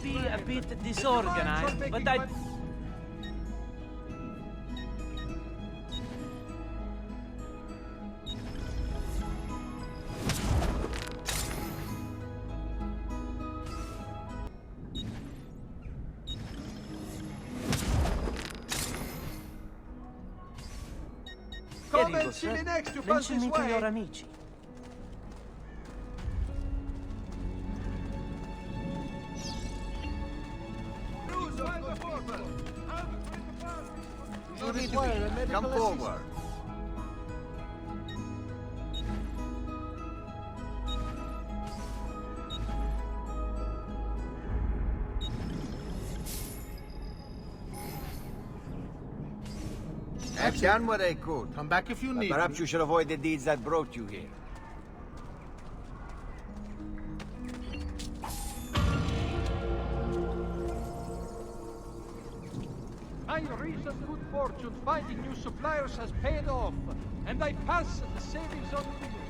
be a bit disorganized, but I... Convinci me next to pass this Mention me to your way. amici. Come forward. I've done what I could. Come back if you need Perhaps me. you should avoid the deeds that brought you here. My recent good fortune finding new suppliers has paid off, and I pass the savings on to you.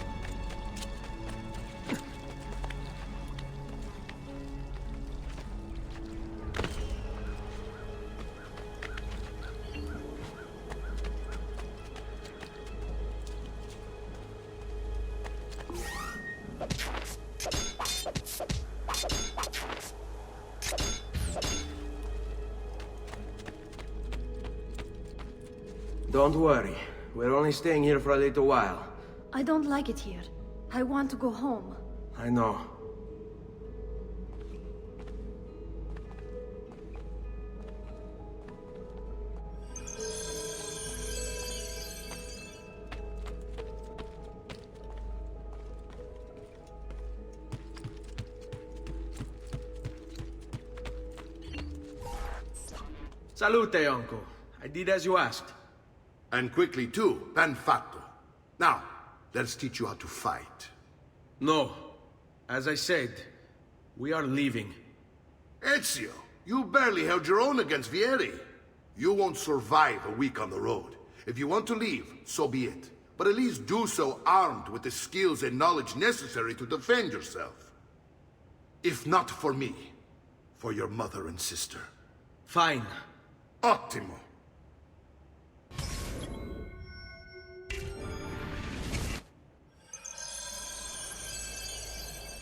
Don't worry. We're only staying here for a little while. I don't like it here. I want to go home. I know. Salute, uncle. I did as you asked. And quickly too, ben fatto. Now, let's teach you how to fight. No. As I said, we are leaving. Ezio, you barely held your own against Vieri. You won't survive a week on the road. If you want to leave, so be it. But at least do so armed with the skills and knowledge necessary to defend yourself. If not for me, for your mother and sister. Fine. Ottimo.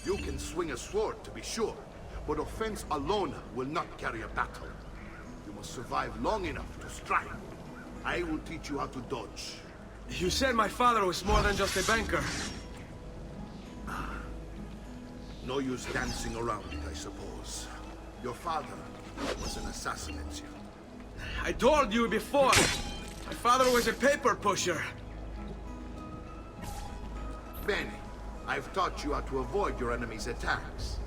You can swing a sword, to be sure, but offense alone will not carry a battle. You must survive long enough to strike. I will teach you how to dodge. You said my father was more than just a banker. No use dancing around it, I suppose. Your father was an assassin, Ezio. I told you before. My father was a paper pusher. Bene. I've taught you how to avoid your enemy's attacks.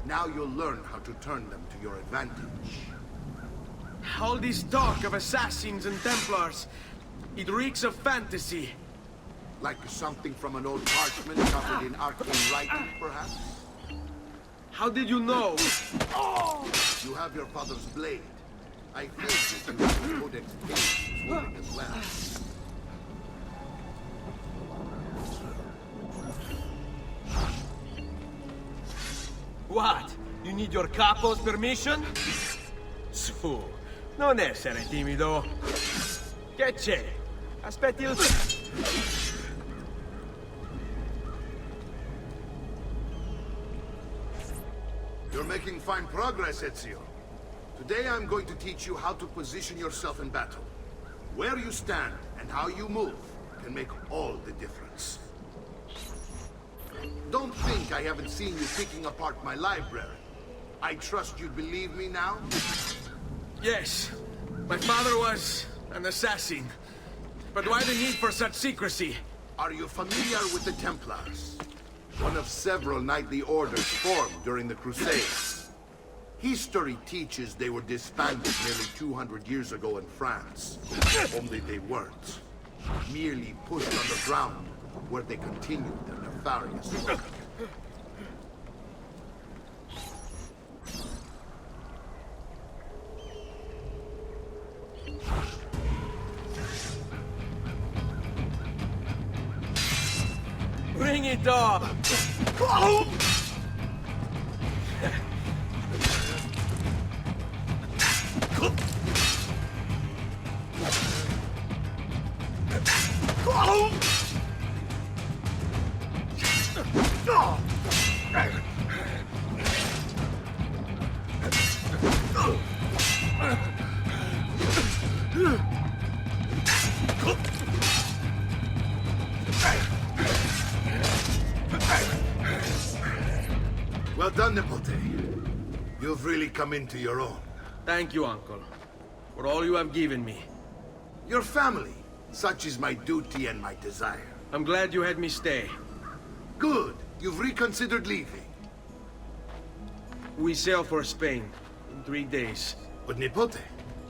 Now you'll learn how to turn them to your advantage. All this talk of assassins and Templars, it reeks of fantasy. Like something from an old parchment covered in arcane writing, perhaps? How did you know? You have your father's blade. I feel you have the codex pages holding as well. What? You need your capo's permission? Su, non essere timido. Che c'è? Aspetti il... You're making fine progress, Ezio. Today I'm going to teach you how to position yourself in battle. Where you stand and how you move can make all the difference. Don't think I haven't seen you picking apart my library. I trust you believe me now? Yes, my father was an assassin. But why the need for such secrecy? Are you familiar with the Templars? One of several knightly orders formed during the Crusades. History teaches they were disbanded nearly 200 years ago in France. Only they weren't. Merely pushed on the ground, where they continued their nefarious work. Bring it on! Well done, Nipote. You've really come into your own. Thank you, Uncle, for all you have given me. Your family. Such is my duty and my desire. I'm glad you had me stay. Good. You've reconsidered leaving. We sail for Spain in 3 days. But Nipote,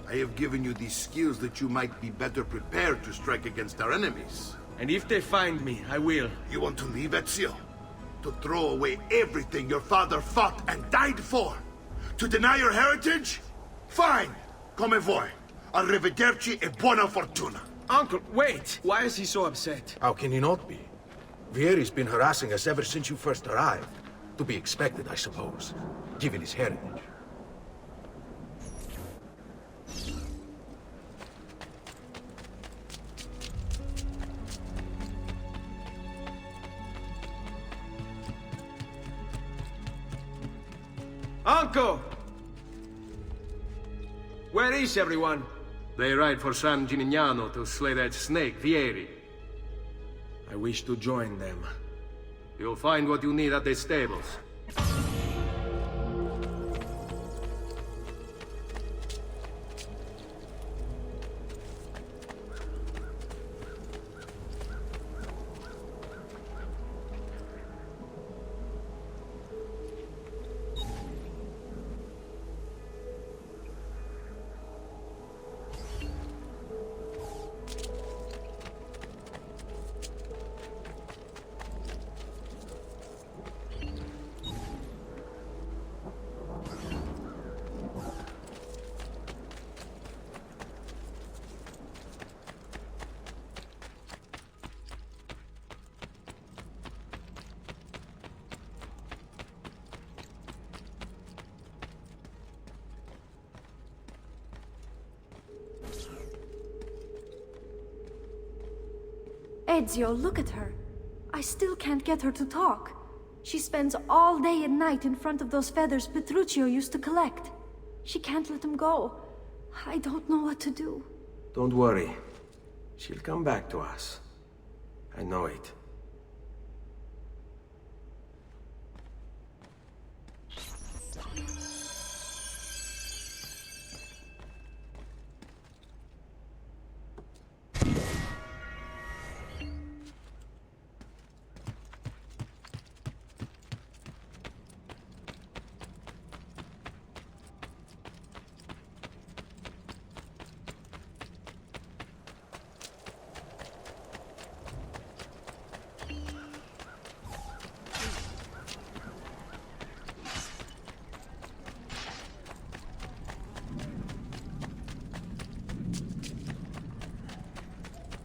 I have given you these skills that you might be better prepared to strike against our enemies. And if they find me, I will. You want to leave, Ezio? To throw away everything your father fought and died for? To deny your heritage? Fine! Come vuoi. Arrivederci e buona fortuna. Uncle, wait! Why is he so upset? How can he not be? Vieri's been harassing us ever since you first arrived. To be expected, I suppose, given his heritage. Uncle! Where is everyone? They ride for San Gimignano to slay that snake, Vieri. I wish to join them. You'll find what you need at the stables. Ezio, look at her. I still can't get her to talk. She spends all day and night in front of those feathers Petruccio used to collect. She can't let them go. I don't know what to do. Don't worry. She'll come back to us. I know it.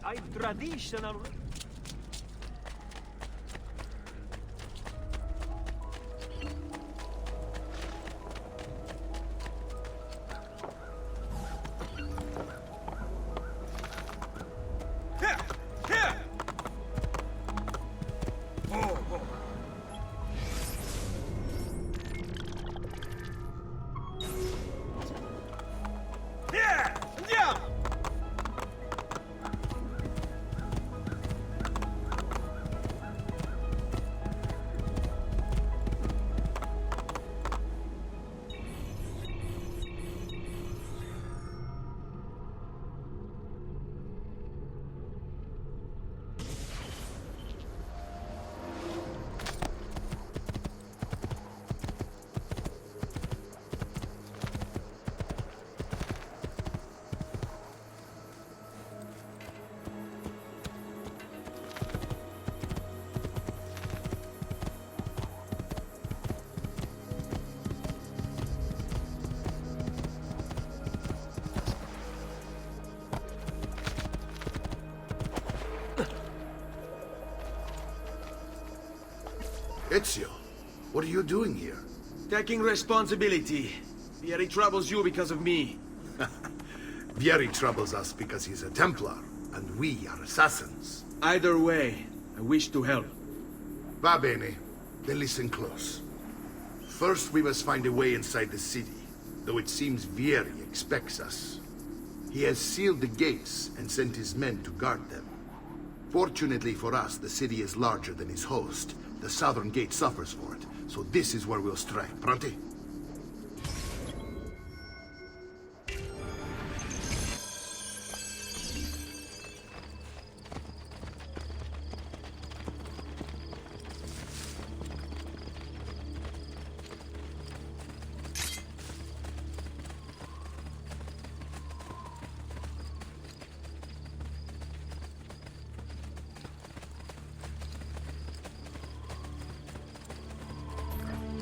I traditional. Ezio, what are you doing here? Taking responsibility. Vieri troubles you because of me. Vieri troubles us because he's a Templar. and we are assassins. Either way, I wish to help. Va bene. Then listen close. First, we must find a way inside the city, though it seems Vieri expects us. He has sealed the gates and sent his men to guard them. Fortunately for us, the city is larger than his host. The southern gate suffers for it, so this is where we'll strike. Pronti?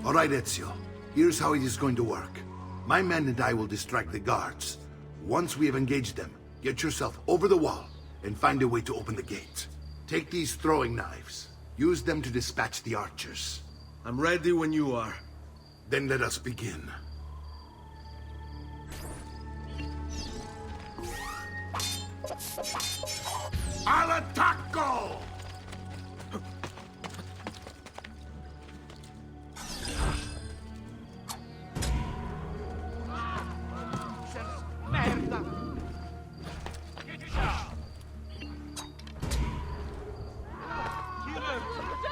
All right, Ezio. Here's how it is going to work. My men and I will distract the guards. Once we have engaged them, get yourself over the wall and find a way to open the gate. Take these throwing knives. Use them to dispatch the archers. I'm ready when you are. Then let us begin. Al attacco!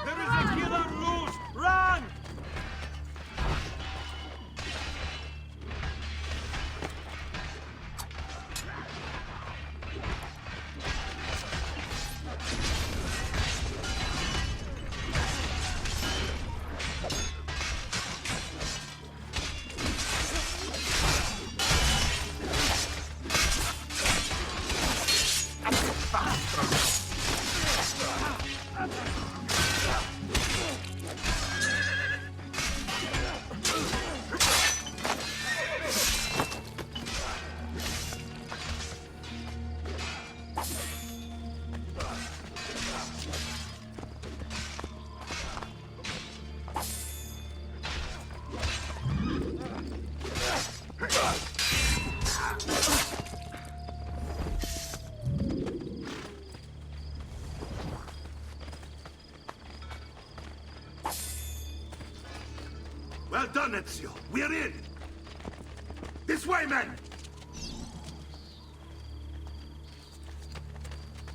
There is a killer loose! Run! Well done, Ezio. We're in! This way, men!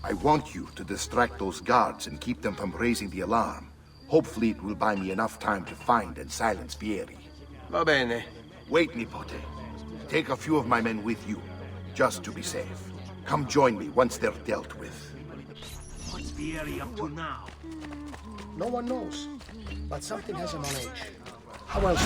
I want you to distract those guards and keep them from raising the alarm. Hopefully it will buy me enough time to find and silence Vieri. Va bene. Wait, Nipote. Take a few of my men with you, just to be safe. Come join me once they're dealt with. What's Vieri up to now? No one knows, but something has him on edge. How else?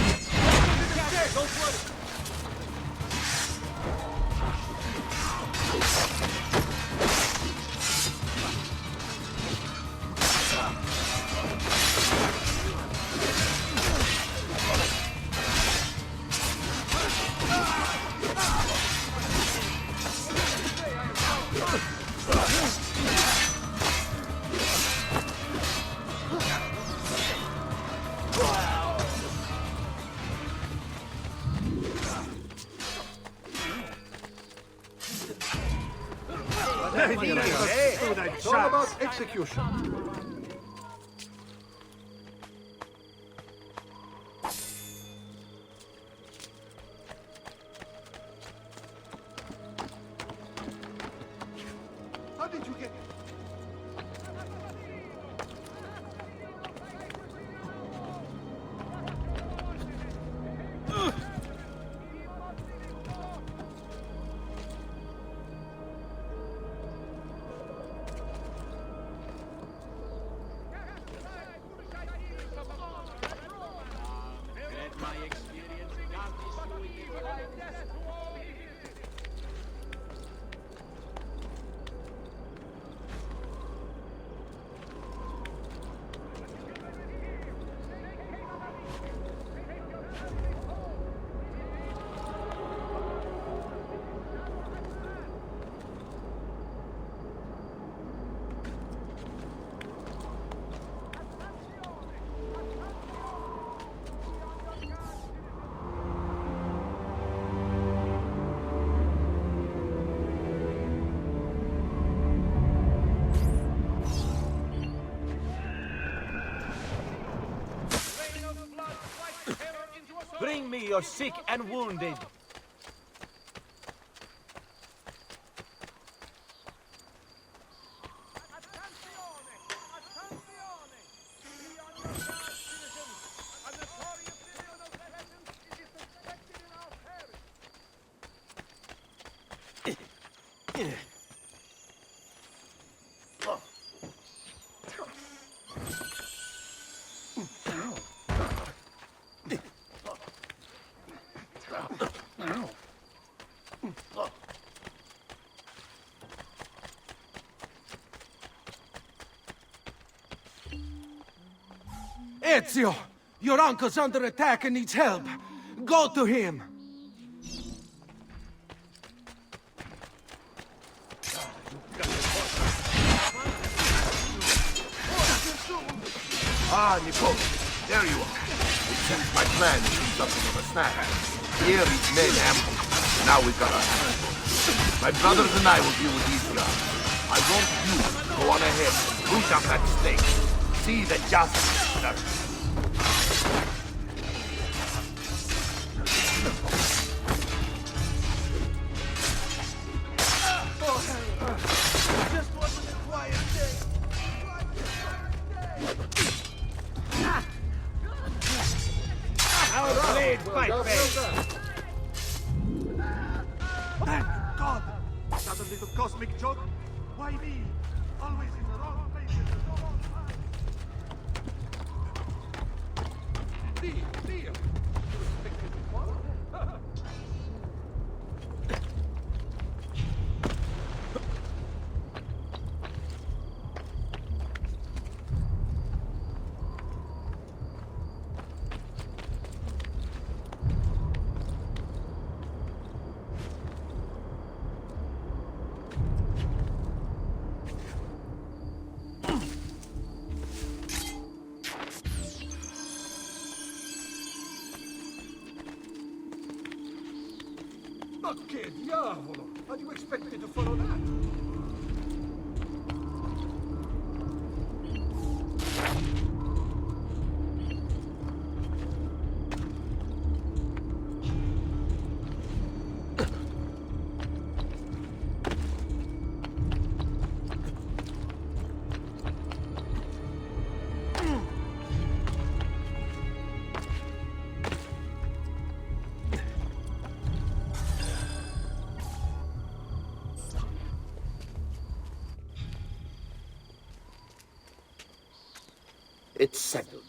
It's all about execution. How did you get... Bring me your sick and wounded. Ezio! Your uncle's under attack and needs help. Go to him! Ah, Nico, there you are. It seems my plan is something of a snap. Here is men ambushed. Now we've got our hands full. My brothers and I will deal with these guys. I want you to go on ahead, root up that stake. See that justice is done. Thank God! Is that a little cosmic joke? Why me? Always in the wrong places at the wrong time. Dio! Ma che diavolo! How do you expect me to follow that? It's settled.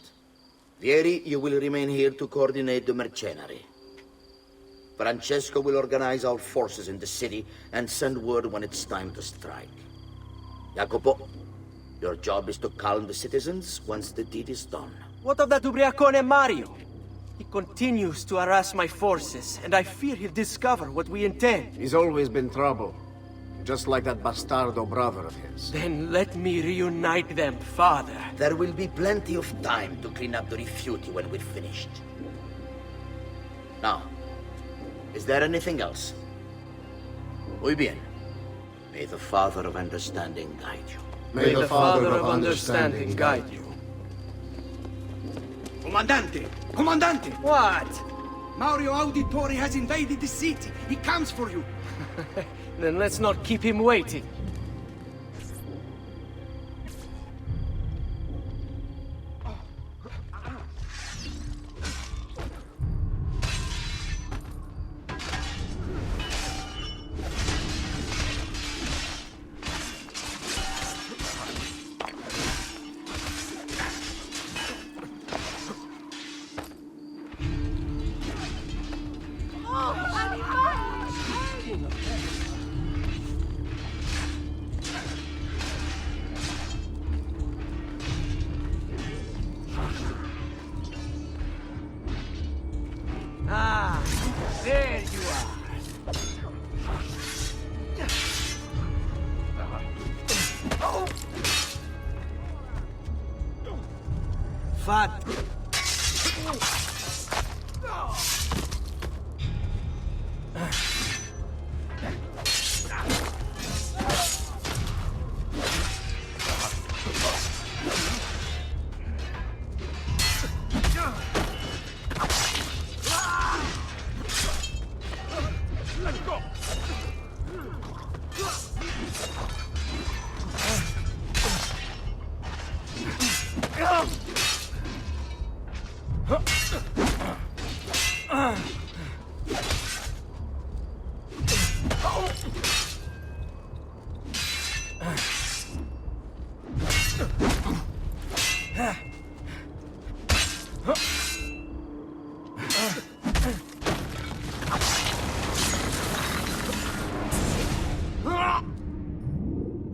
Vieri, you will remain here to coordinate the mercenary. Francesco will organize our forces in the city and send word when it's time to strike. Jacopo, your job is to calm the citizens once the deed is done. What of that ubriacone Mario? He continues to harass my forces, and I fear he'll discover what we intend. He's always been trouble. Just like that bastardo brother of his. Then let me reunite them, father. There will be plenty of time to clean up the rifiuti when we're finished. Now, is there anything else? Muy bien. May the Father of Understanding guide you. May the Father of Understanding guide you. Comandante! Comandante! What? Mario Auditore has invaded the city. He comes for you. Then let's not keep him waiting. Ah, there you are. Fat.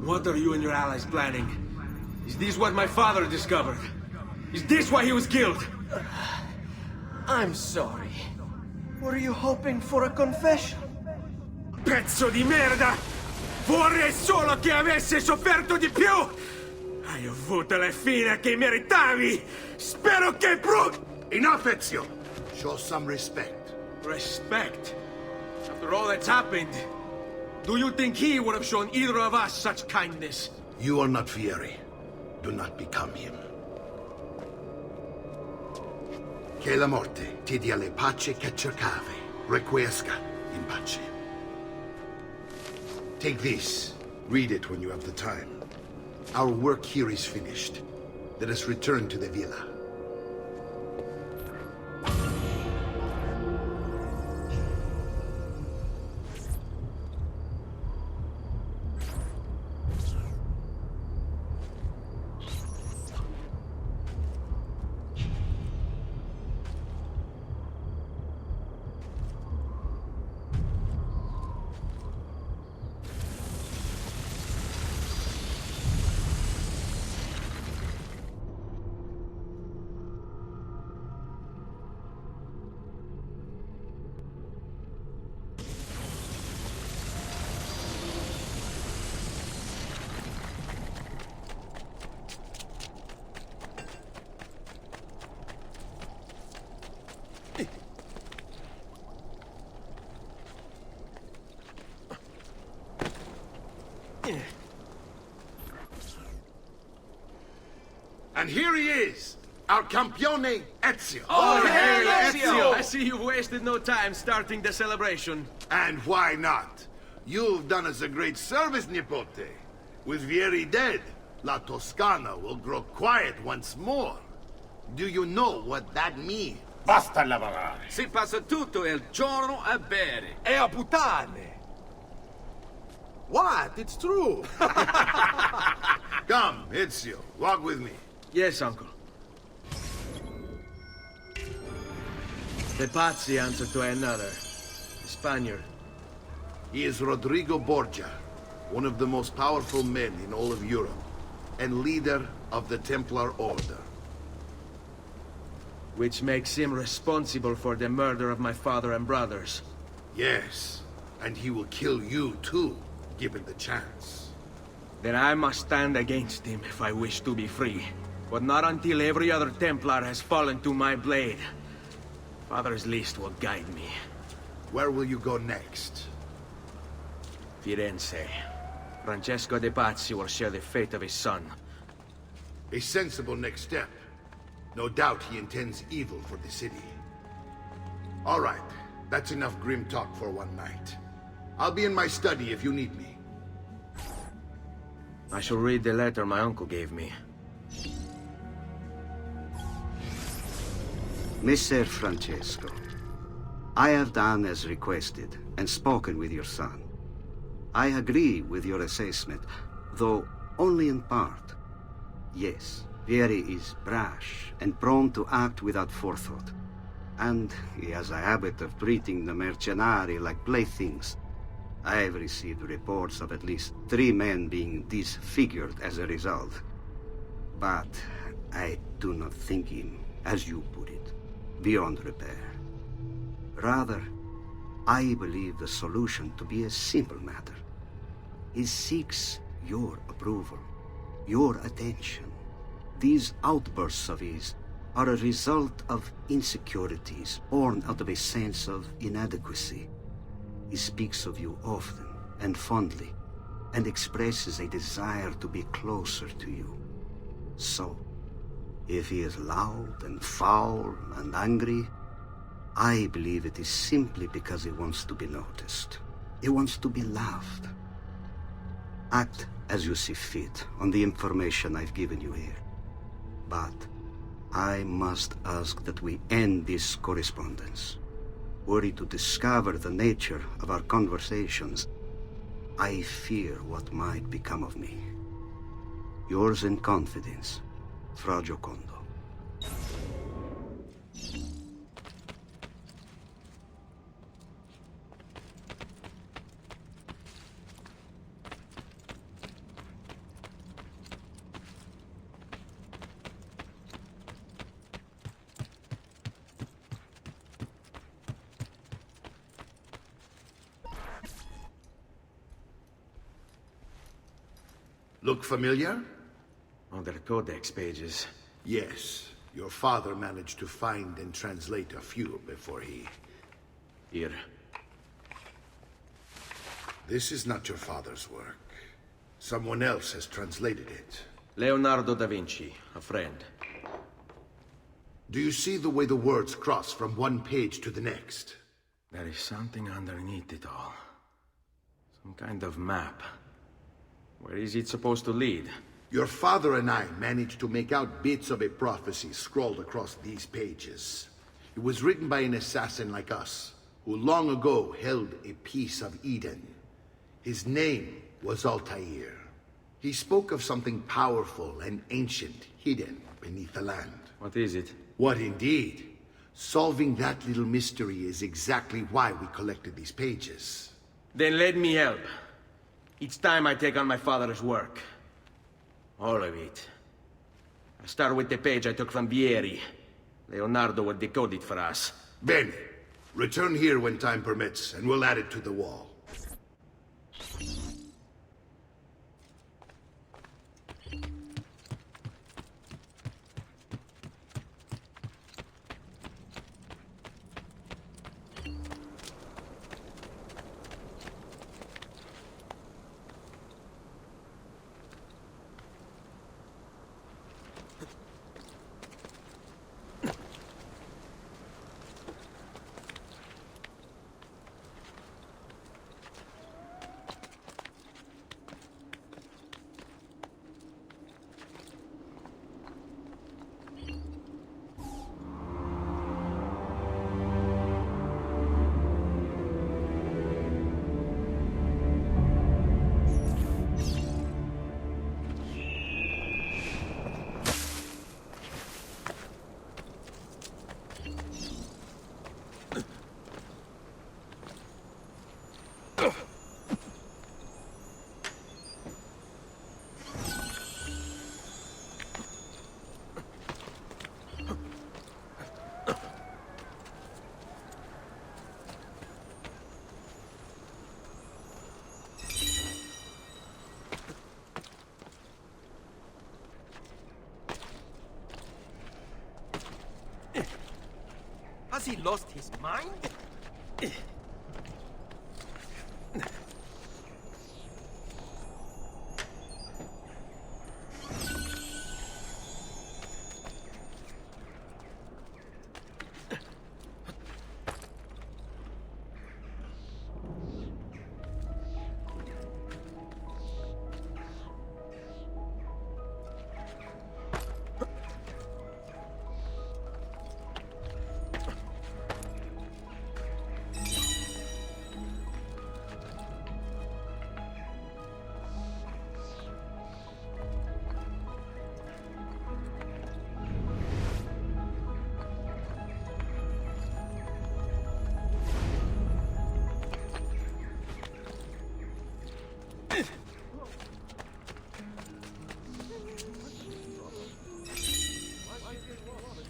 What are you and your allies planning? Is this what my father discovered? Is this why he was killed? I'm sorry. Were you hoping for a confession? Pezzo di merda! Vorrei solo che avesse sofferto di più! Hai avuto la fine che meritavi! Spero che Enough, Ezio! Show some respect. Respect? After all that's happened, do you think he would have shown either of us such kindness? You are not Fieri. Do not become him. Che la morte ti dia le pace che cercavi. Requiesca in pace. Take this. Read it when you have the time. Our work here is finished. Let us return to the villa. And here he is, our campione Ezio. Oh, hey, Ezio! I see you've wasted no time starting the celebration. And why not? You've done us a great service, Nipote. With Vieri dead, La Toscana will grow quiet once more. Do you know what that means? Basta lavorare. Si passa tutto il giorno a bere. E a puttane! What? It's true! Come, Ezio, walk with me. Yes, uncle. The Pazzi answer to another. A Spaniard. He is Rodrigo Borgia, one of the most powerful men in all of Europe, and leader of the Templar Order. Which makes him responsible for the murder of my father and brothers. Yes, and he will kill you too, given the chance. Then I must stand against him if I wish to be free. But not until every other Templar has fallen to my blade. Father's list will guide me. Where will you go next? Firenze. Francesco de Pazzi will share the fate of his son. A sensible next step. No doubt he intends evil for the city. All right, that's enough grim talk for one night. I'll be in my study if you need me. I shall read the letter my uncle gave me. Messer Francesco, I have done as requested and spoken with your son. I agree with your assessment, though only in part. Yes, Vieri is brash and prone to act without forethought. And he has a habit of treating the mercenari like playthings. I have received reports of at least 3 men being disfigured as a result. But I do not think him, as you put it, beyond repair. Rather, I believe the solution to be a simple matter. He seeks your approval, your attention. These outbursts of his are a result of insecurities born out of a sense of inadequacy. He speaks of you often and fondly, and expresses a desire to be closer to you. So, if he is loud and foul and angry, I believe it is simply because he wants to be noticed. He wants to be loved. Act as you see fit on the information I've given you here. But I must ask that we end this correspondence. Were he to discover the nature of our conversations, I fear what might become of me. Yours in confidence, Fra Giocondo. Look familiar? Oh, they're codex pages. Yes. Your father managed to find and translate a few before he... Here. This is not your father's work. Someone else has translated it. Leonardo da Vinci, a friend. Do you see the way the words cross from one page to the next? There is something underneath it all. Some kind of map. Where is it supposed to lead? Your father and I managed to make out bits of a prophecy scrawled across these pages. It was written by an assassin like us, who long ago held a piece of Eden. His name was Altair. He spoke of something powerful and ancient hidden beneath the land. What is it? What indeed? Solving that little mystery is exactly why we collected these pages. Then let me help. Each time I take on my father's work. All of it. I start with the page I took from Vieri. Leonardo will decode it for us. Bene. Return here when time permits, and we'll add it to the wall. Has he lost his mind?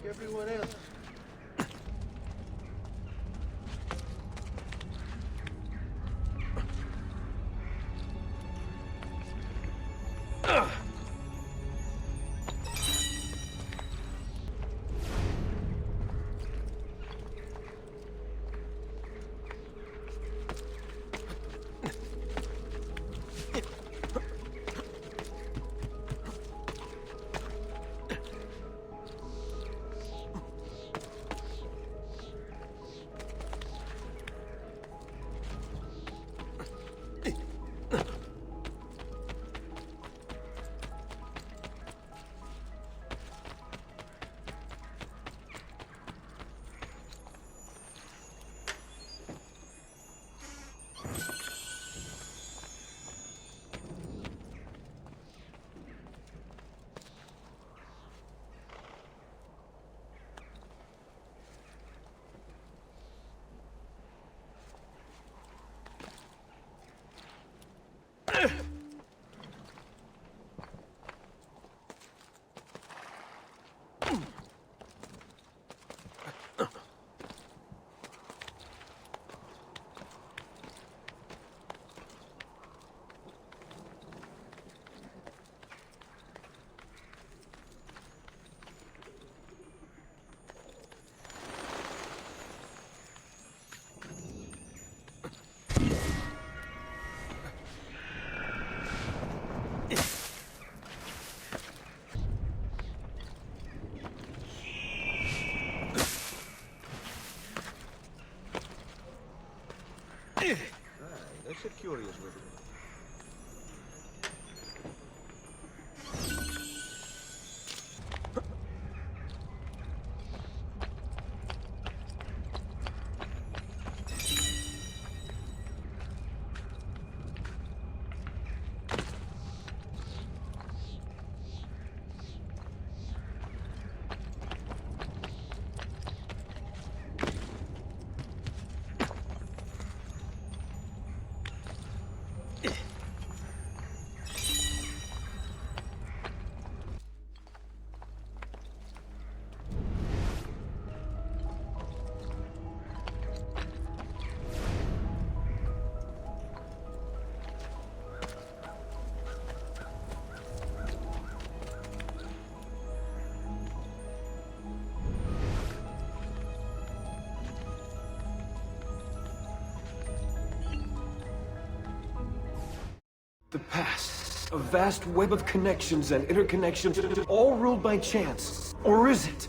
Everyone else. furious with me. The past. A vast web of connections and interconnections, all ruled by chance. Or is it?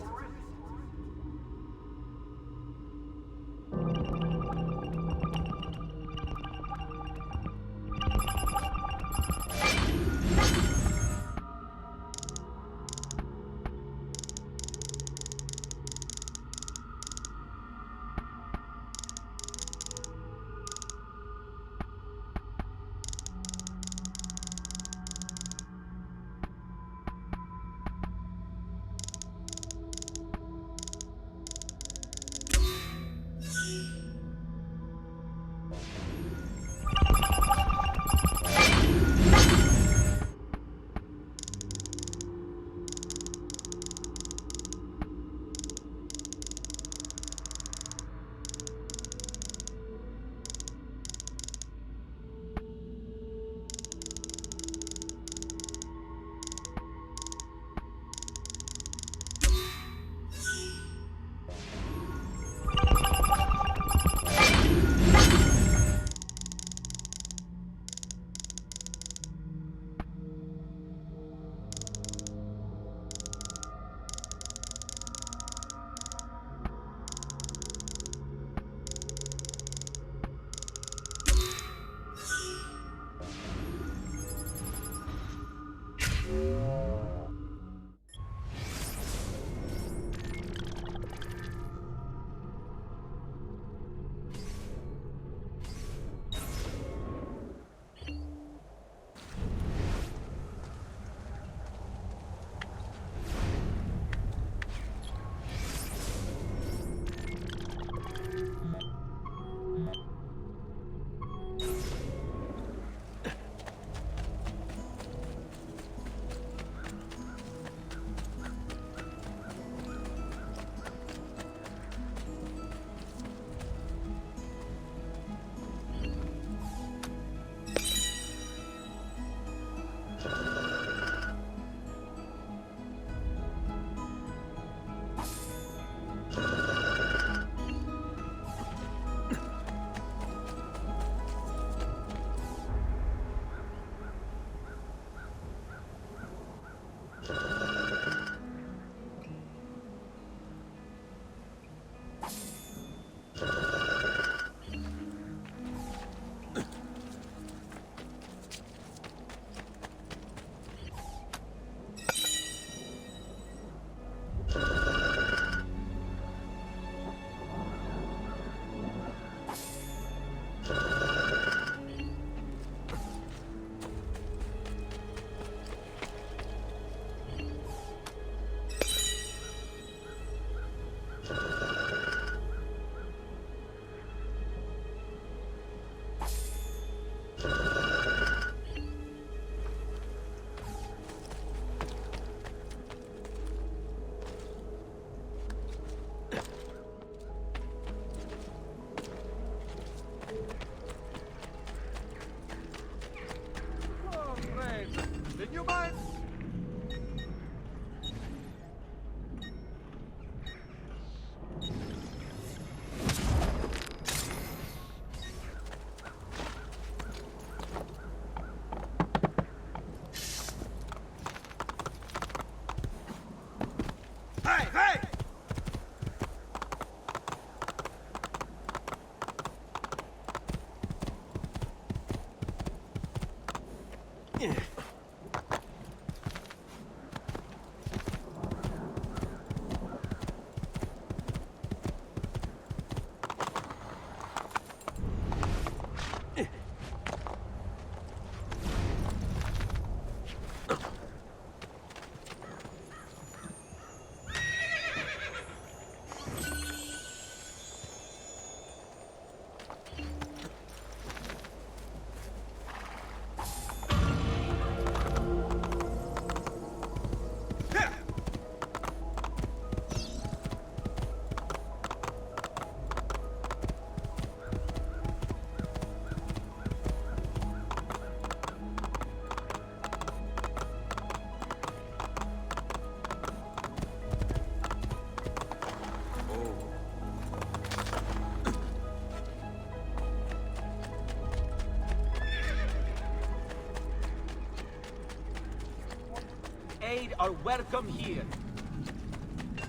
trade are welcome here.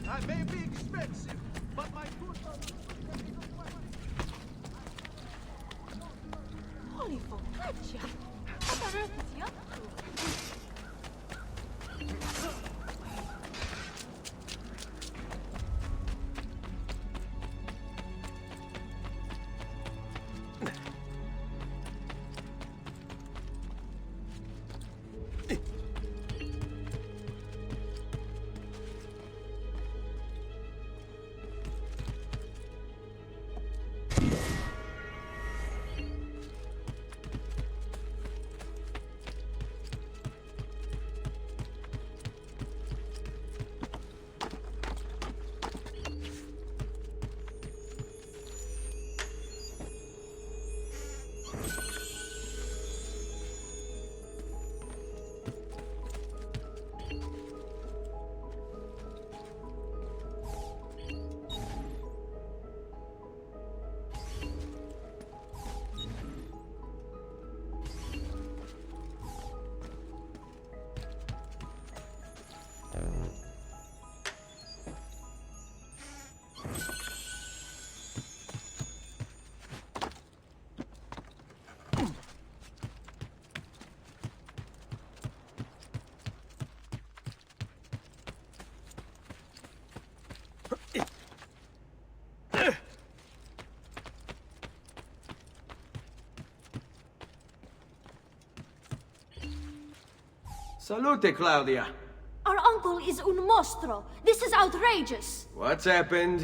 I may be expensive, but my goods are... Holy focaccia! What on earth is he up to? Salute, Claudia. Our uncle is un mostro. This is outrageous. What's happened?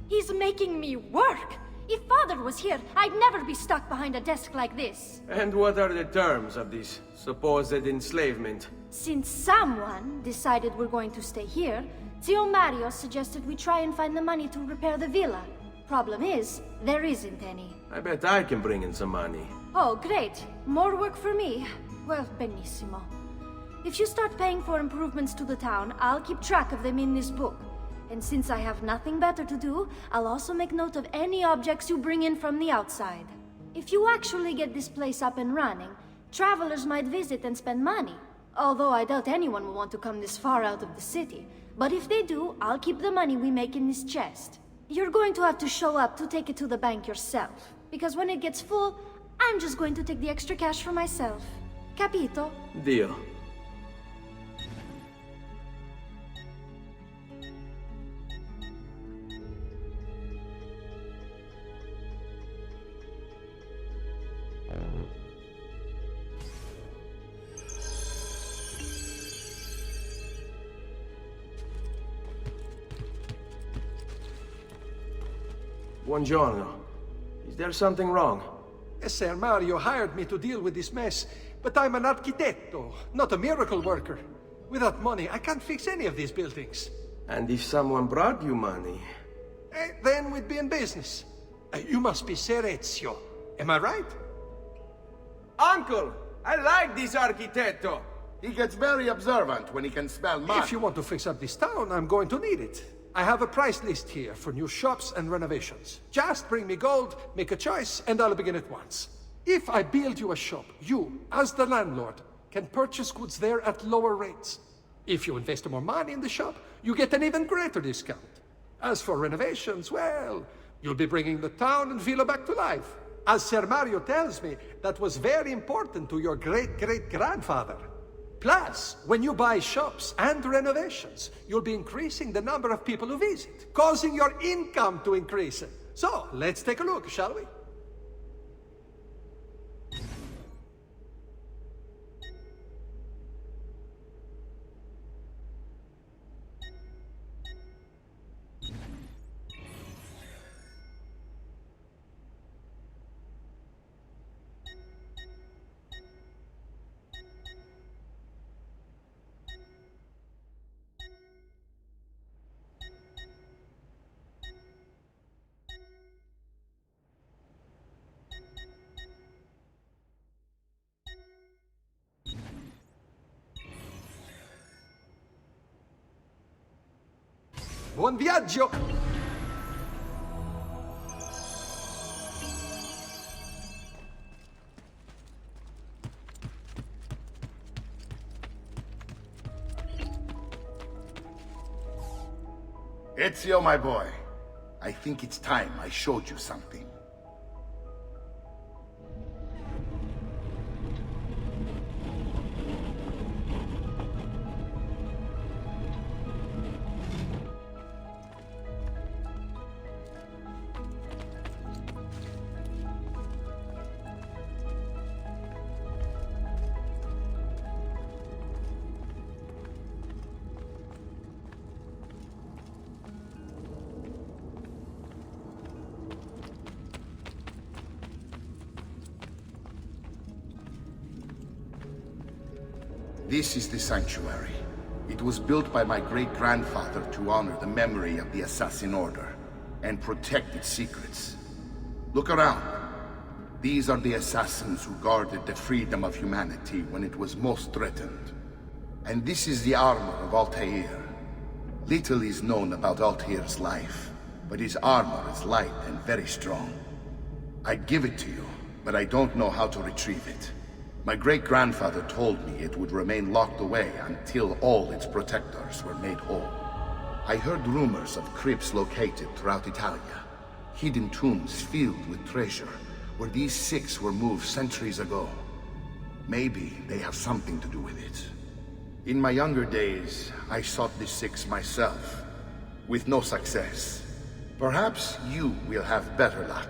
He's making me work. If father was here, I'd never be stuck behind a desk like this. And what are the terms of this supposed enslavement? Since someone decided we're going to stay here, Zio Mario suggested we try and find the money to repair the villa. Problem is, there isn't any. I bet I can bring in some money. Oh, great. More work for me. Well, benissimo. If you start paying for improvements to the town, I'll keep track of them in this book. And since I have nothing better to do, I'll also make note of any objects you bring in from the outside. If you actually get this place up and running, travelers might visit and spend money. Although I doubt anyone will want to come this far out of the city. But if they do, I'll keep the money we make in this chest. You're going to have to show up to take it to the bank yourself. Because when it gets full, I'm just going to take the extra cash for myself. Capito? Deal. Buongiorno. Is there something wrong? Ser Mario hired me to deal with this mess, but I'm an architetto, not a miracle worker. Without money, I can't fix any of these buildings. And if someone brought you money? Then we'd be in business. You must be Ser Ezio. Am I right? Uncle! I like this architetto! He gets very observant when he can smell mud. If you want to fix up this town, I'm going to need it. I have a price list here for new shops and renovations. Just bring me gold, make a choice, and I'll begin at once. If I build you a shop, you, as the landlord, can purchase goods there at lower rates. If you invest more money in the shop, you get an even greater discount. As for renovations, well, you'll be bringing the town and villa back to life. As Ser Mario tells me, that was very important to your great-great-grandfather. Plus, when you buy shops and renovations, you'll be increasing the number of people who visit, causing your income to increase. So, let's take a look, shall we? Buon viaggio! Ezio, my boy. I think it's time I showed you something. This is the sanctuary. It was built by my great-grandfather to honor the memory of the Assassin Order and protect its secrets. Look around. These are the assassins who guarded the freedom of humanity when it was most threatened. And this is the armor of Altair. Little is known about Altair's life, but his armor is light and very strong. I'd give it to you, but I don't know how to retrieve it. My great-grandfather told me it would remain locked away until all its protectors were made whole. I heard rumors of crypts located throughout Italia, hidden tombs filled with treasure, where these six were moved centuries ago. Maybe they have something to do with it. In my younger days, I sought the six myself, with no success. Perhaps you will have better luck.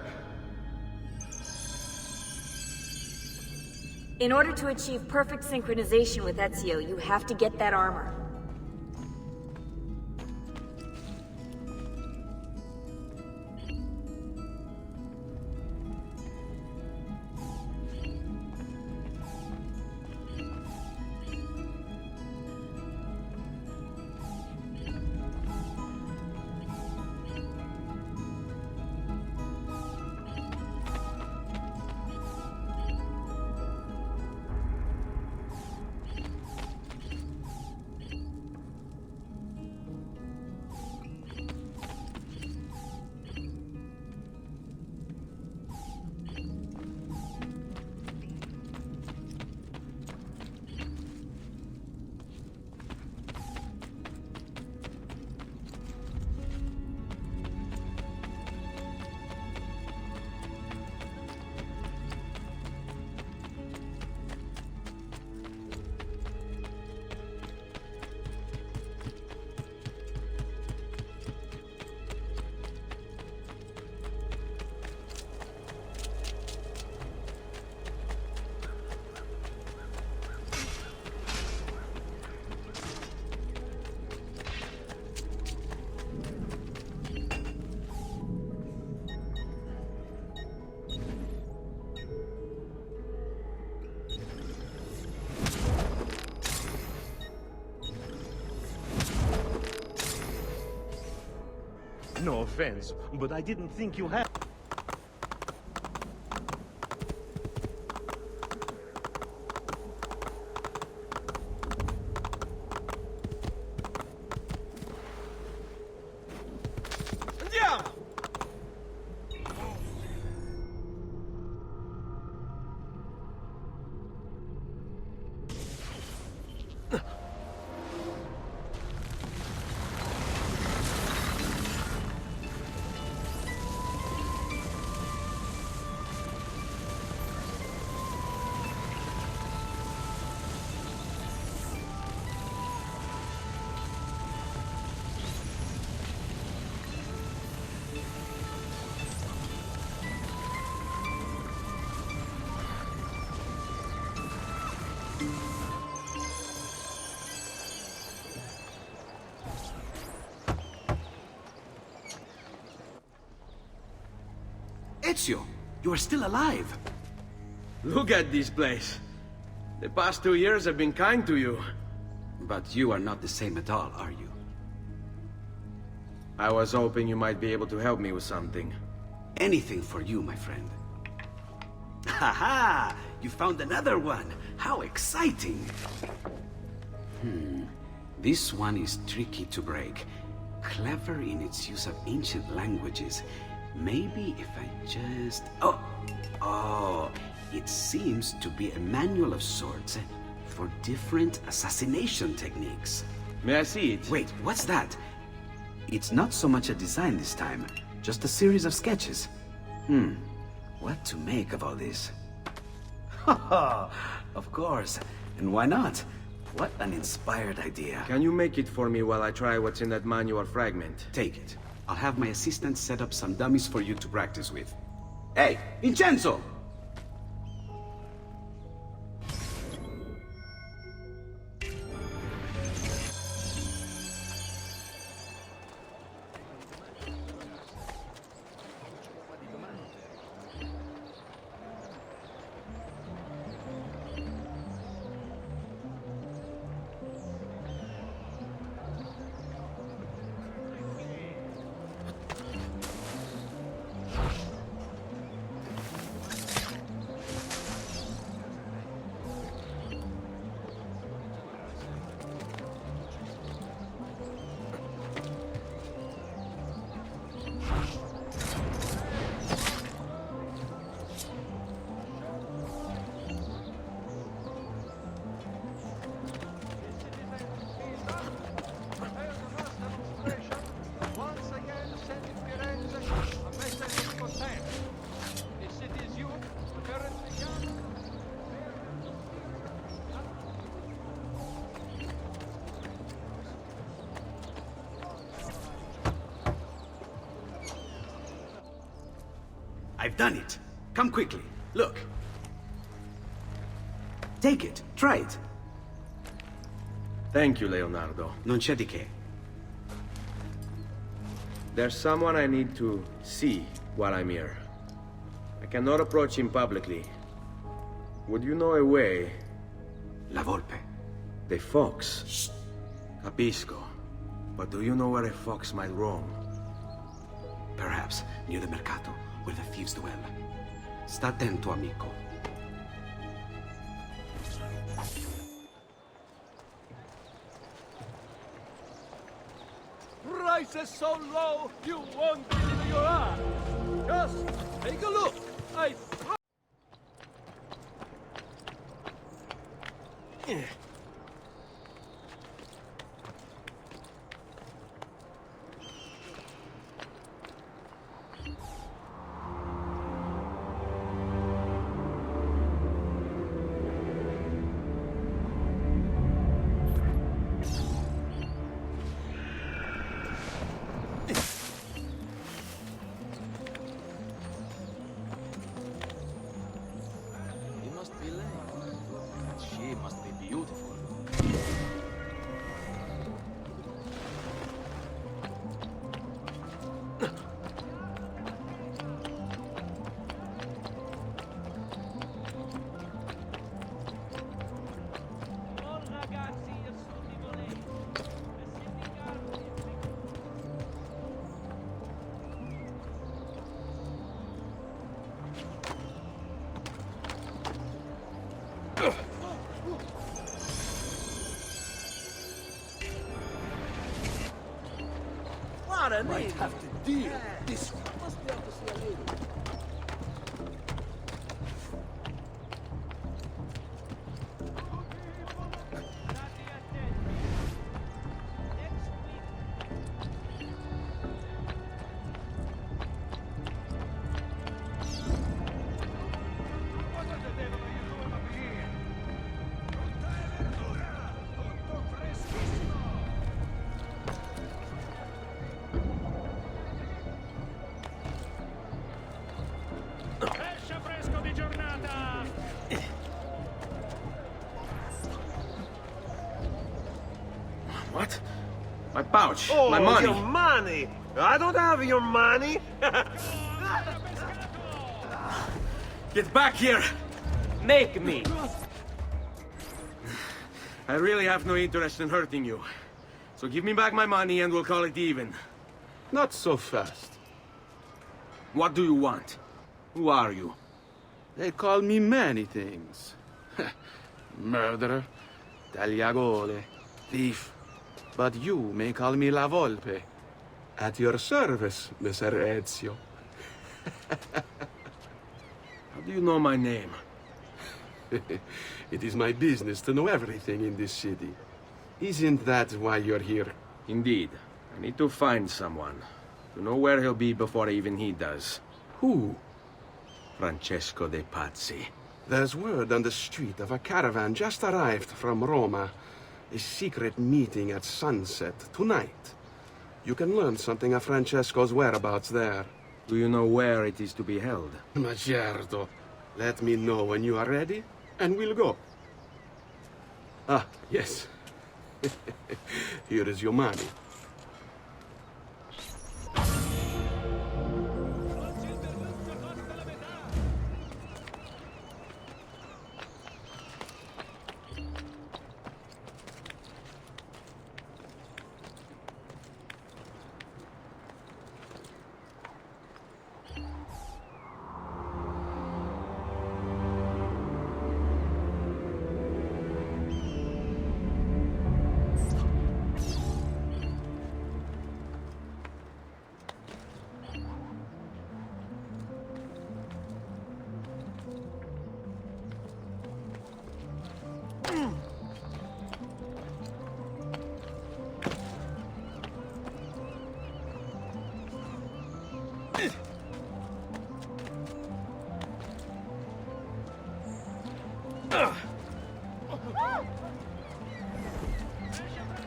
In order to achieve perfect synchronization with Ezio, you have to get that armor. No offense, but I didn't think you had... Andiamo! Ezio, you are still alive. Look at this place. The past 2 years have been kind to you. But you are not the same at all, are you? I was hoping you might be able to help me with something. Anything for you, my friend. Ha-ha! You found another one! How exciting! This one is tricky to break. Clever in its use of ancient languages. Maybe if I just... Oh, it seems to be a manual of sorts for different assassination techniques. May I see it? Wait, what's that? It's not so much a design this time, just a series of sketches. What to make of all this? Haha, of course. And why not? What an inspired idea. Can you make it for me while I try what's in that manual fragment? Take it. I'll have my assistant set up some dummies for you to practice with. Hey, Vincenzo! I've done it. Come quickly. Look. Take it. Try it. Thank you, Leonardo. Non c'è di che. There's someone I need to see while I'm here. I cannot approach him publicly. Would you know a way? La Volpe. The fox. Shh. Capisco. But do you know where a fox might roam? Perhaps near the mercato, where the thieves dwell. Sta attento, amico. Price is so low, you won't believe your eyes. Just take a look. Might have to deal this one. Must be able to see a lady. What? My pouch. Oh, my money. Your money! I don't have your money! Get back here! Make me! I really have no interest in hurting you. So give me back my money and we'll call it even. Not so fast. What do you want? Who are you? They call me many things. Murderer, tagliagole, thief. But you may call me La Volpe. At your service, Messer Ezio. How do you know my name? It is my business to know everything in this city. Isn't that why you're here? Indeed. I need to find someone. To know where he'll be before even he does. Who? Francesco de Pazzi. There's word on the street of a caravan just arrived from Roma. A secret meeting at sunset tonight. You can learn something of Francesco's whereabouts there. Do you know where it is to be held? Ma certo. Let me know when you are ready, and we'll go. Ah, yes. Here is your money.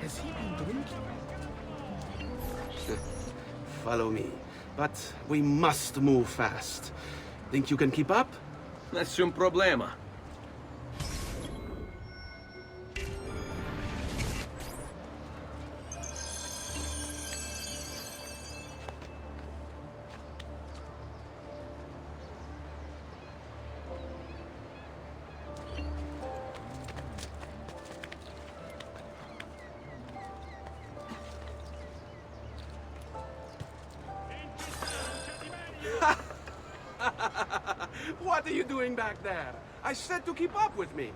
Has he been drinking? Follow me. But we must move fast. Think you can keep up? Nessun problema. What are you doing back there? I said to keep up with me.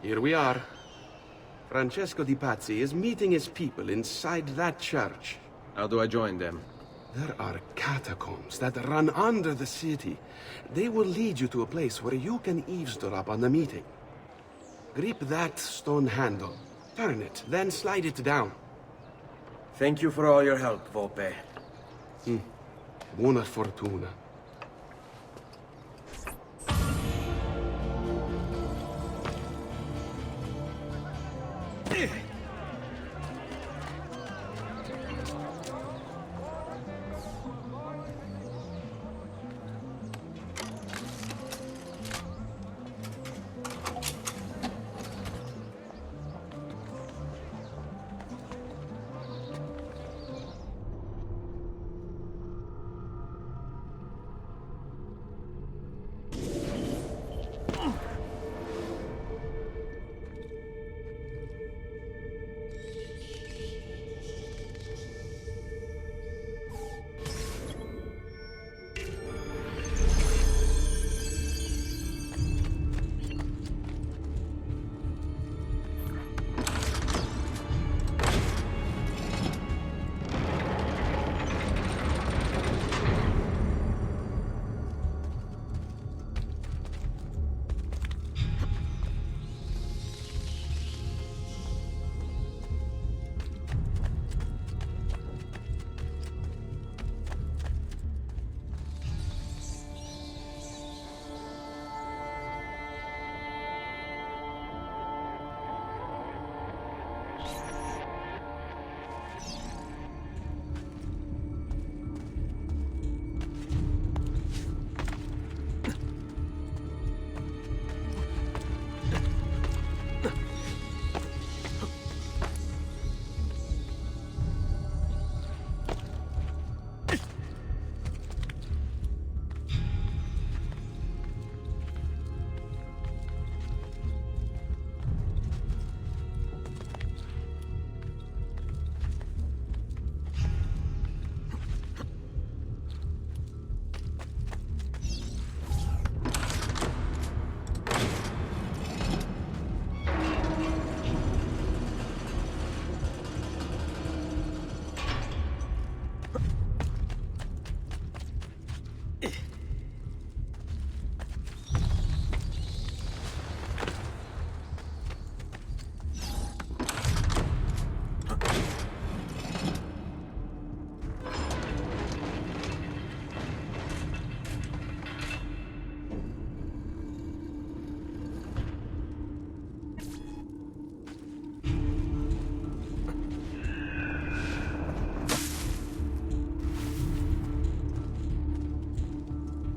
Here we are. Francesco di Pazzi is meeting his people inside that church. How do I join them? There are catacombs that run under the city. They will lead you to a place where you can eavesdrop on the meeting. Grip that stone handle. Turn it, then slide it down. Thank you for all your help, Volpe. Buona fortuna.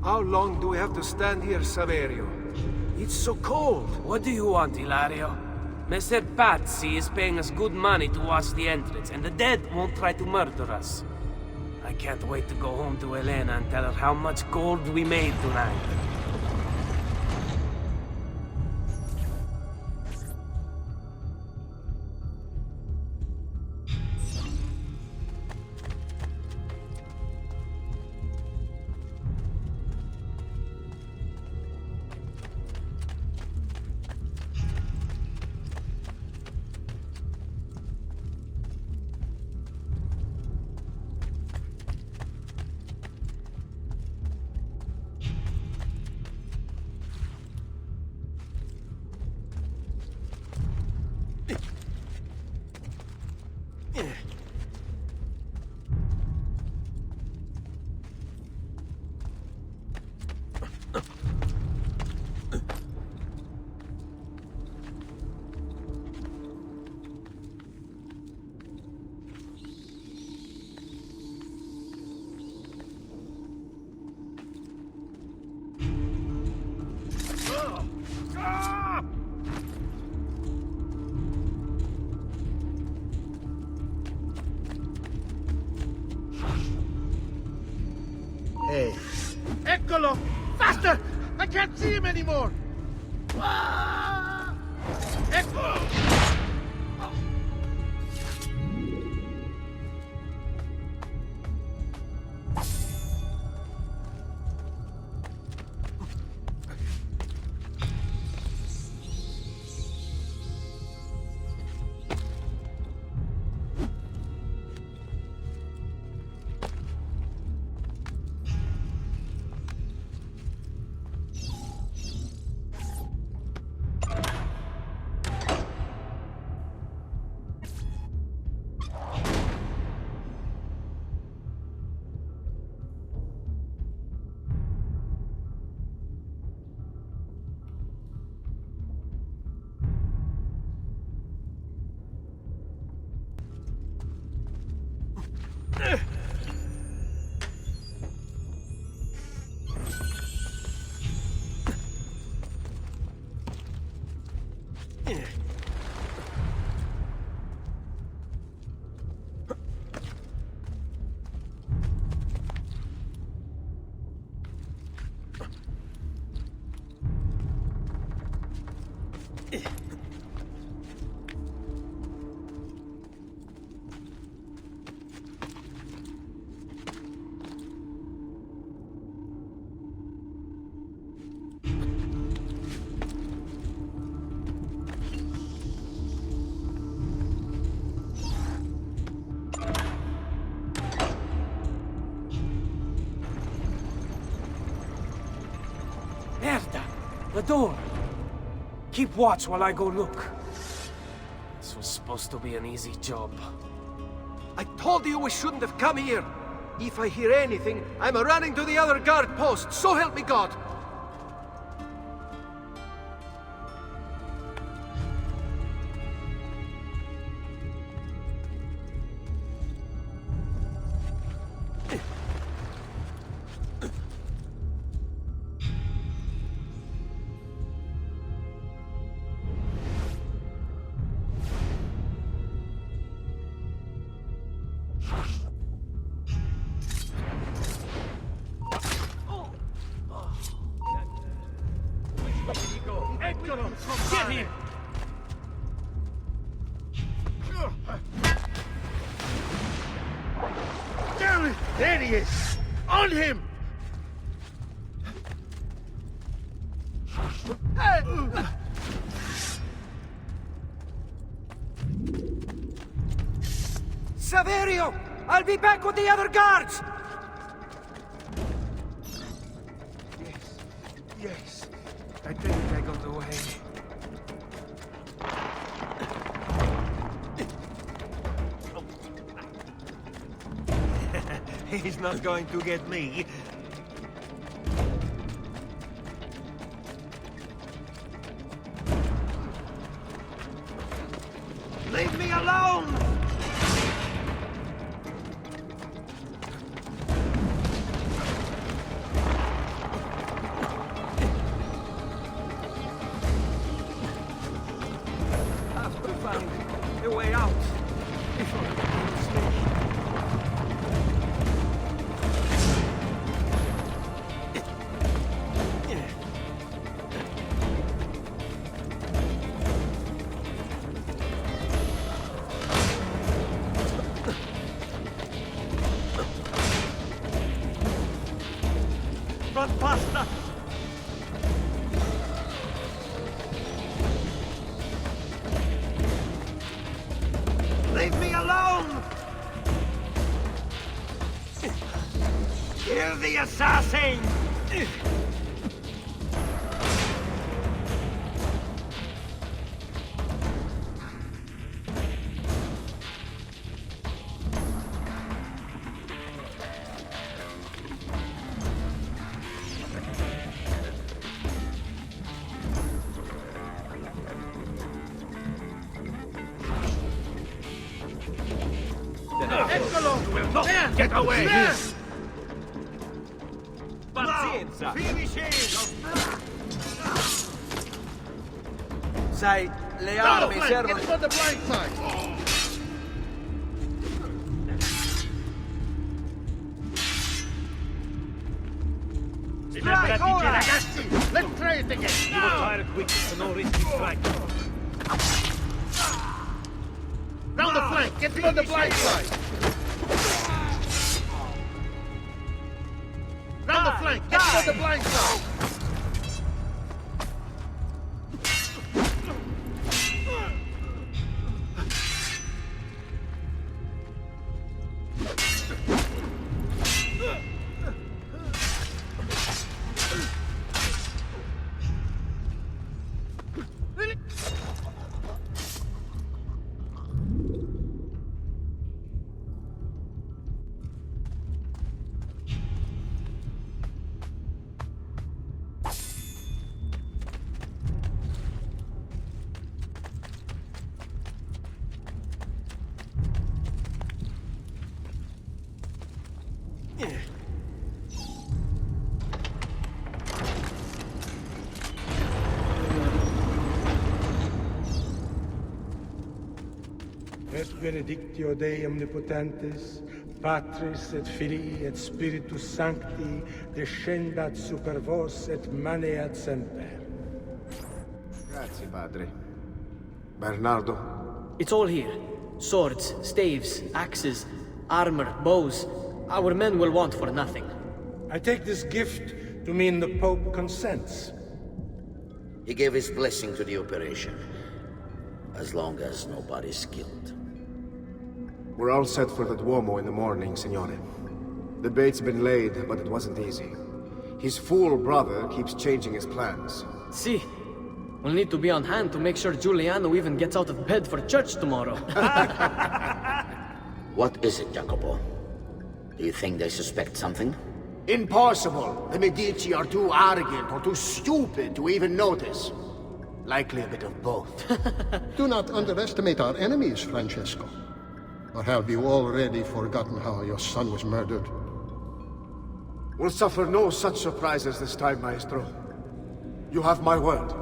How long do we have to stand here, Saverio? It's so cold. What do you want, Hilario? Messer Pazzi is paying us good money to watch the entrance, and the dead won't try to murder us. I can't wait to go home to Elena and tell her how much gold we made tonight. Hey. Eccolo! Faster! I can't see him anymore! Ah! Ecco! Merda! The door! Keep watch while I go look. This was supposed to be an easy job. I told you we shouldn't have come here. If I hear anything, I'm running to the other guard post, so help me God! Get him! Damn it! There he is! On him! Saverio! I'll be back with the other guards! Yes. I think I got away. He's not going to get me. Leave me alone! Basta! Leave me alone! Kill the assassin! Eccolo! Will not get away! Pazienza! Finish him! Sai, le Down the armi flank! servono... Get him on the blind side! Preparati, ragazzi! Let's try it again! Devo fare quick, se no rischi strike. Down the flank! Get him on the blind side! Down the flank! Get him on the blind side! Est benedictio Dei omnipotentis, Patris et Filii et Spiritus Sancti, descendat super vos et maneat semper. Grazie, Padre. Bernardo? It's all here. Swords, staves, axes, armor, bows. Our men will want for nothing. I take this gift to mean the Pope consents. He gave his blessing to the operation, as long as nobody's killed. We're all set for the Duomo in the morning, Signore. The bait's been laid, but it wasn't easy. His fool brother keeps changing his plans. See, we'll need to be on hand to make sure Giuliano even gets out of bed for church tomorrow. What is it, Jacopo? Do you think they suspect something? Impossible! The Medici are too arrogant or too stupid to even notice. Likely a bit of both. Do not underestimate our enemies, Francesco. Or have you already forgotten how your son was murdered? We'll suffer no such surprises this time, Maestro. You have my word.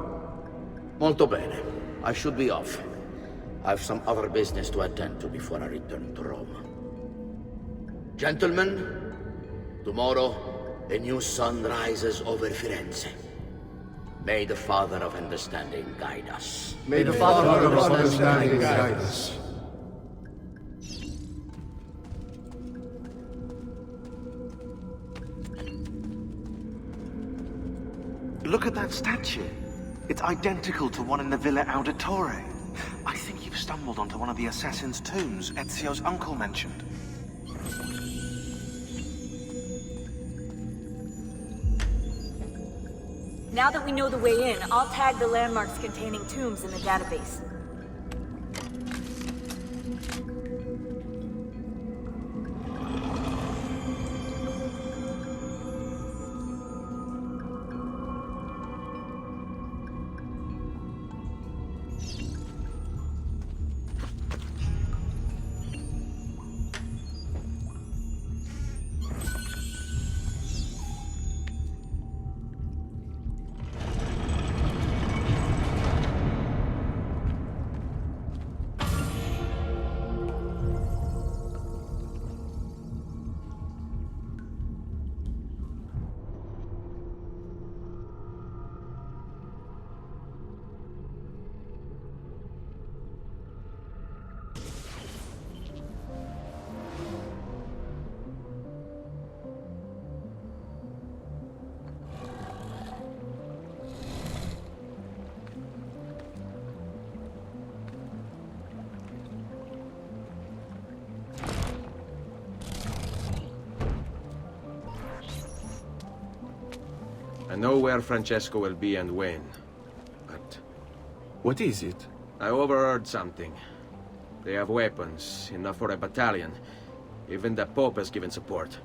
Molto bene. I should be off. I've some other business to attend to before I return to Rome. Gentlemen, tomorrow, a new sun rises over Firenze. May the Father of Understanding guide us. May the Father of Understanding guide us. Look at that statue. It's identical to one in the Villa Auditore. I think you've stumbled onto one of the assassin's tombs Ezio's uncle mentioned. Now that we know the way in, I'll tag the landmarks containing tombs in the database. know where Francesco will be and when. But... What is it? I overheard something. They have weapons, enough for a battalion. Even the Pope has given support.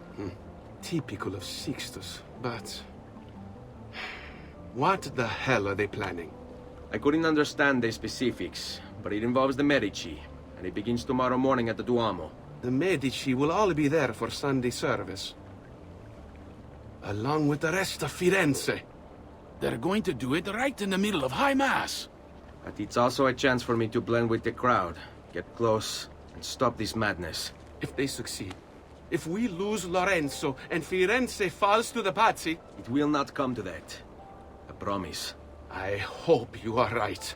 Typical of Sixtus, but... What the hell are they planning? I couldn't understand the specifics, but it involves the Medici, and it begins tomorrow morning at the Duomo. The Medici will all be there for Sunday service. Along with the rest of Firenze. They're going to do it right in the middle of High Mass. But it's also a chance for me to blend with the crowd, get close, and stop this madness. If they succeed, if we lose Lorenzo and Firenze falls to the Pazzi... It will not come to that. I promise. I hope you are right.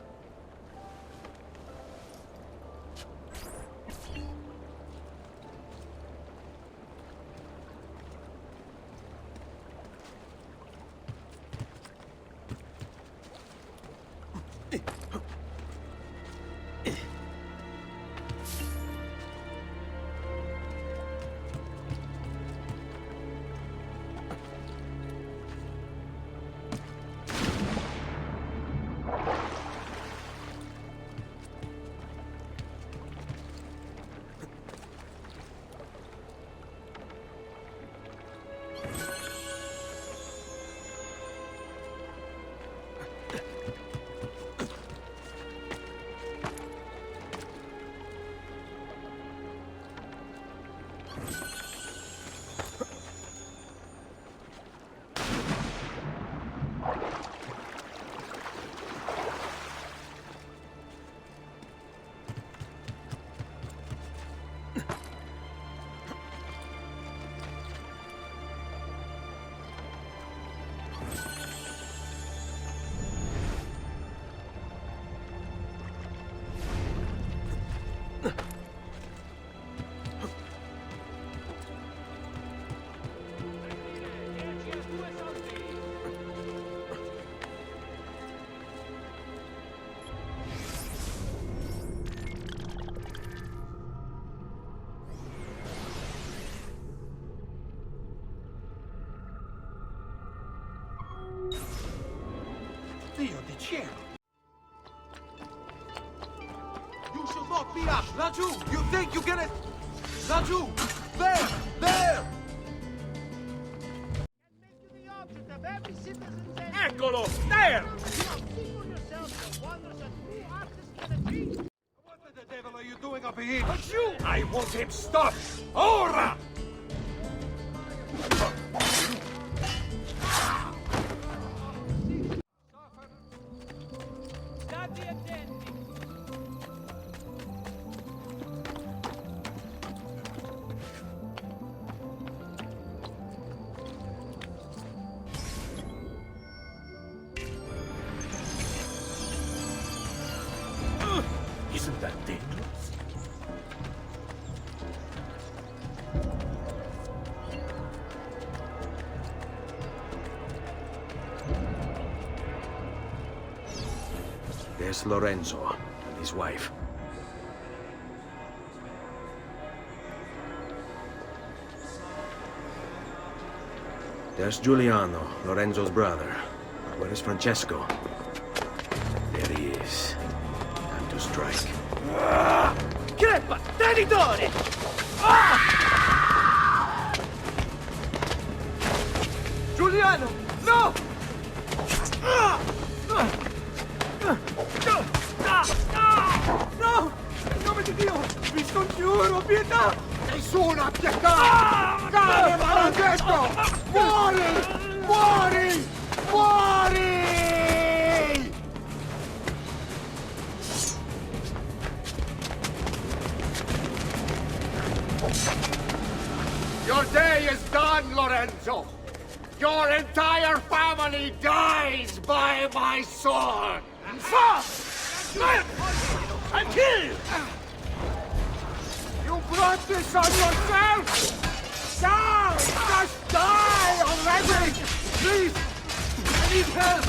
Dio di cielo! You should not be up! Laggiù! You think you can... Laggiù! There! There! Eccolo! There! What the devil are you doing up here? Laggiù! I want him stopped! Ora! Isn't that dangerous? There's Lorenzo and his wife. There's Giuliano, Lorenzo's brother. Where is Francesco? There he is. Time to strike. Crepa! Traditore! Giuliano! No! No! In nome di Dio! Vi scongiuro, pietà! Nessuna pietà! Cane maledetto! Muori! Muori! Muori! Your day is done, Lorenzo! Your entire family dies by my sword! And kill! You brought this on yourself! Die! Just die already! Please! I need help!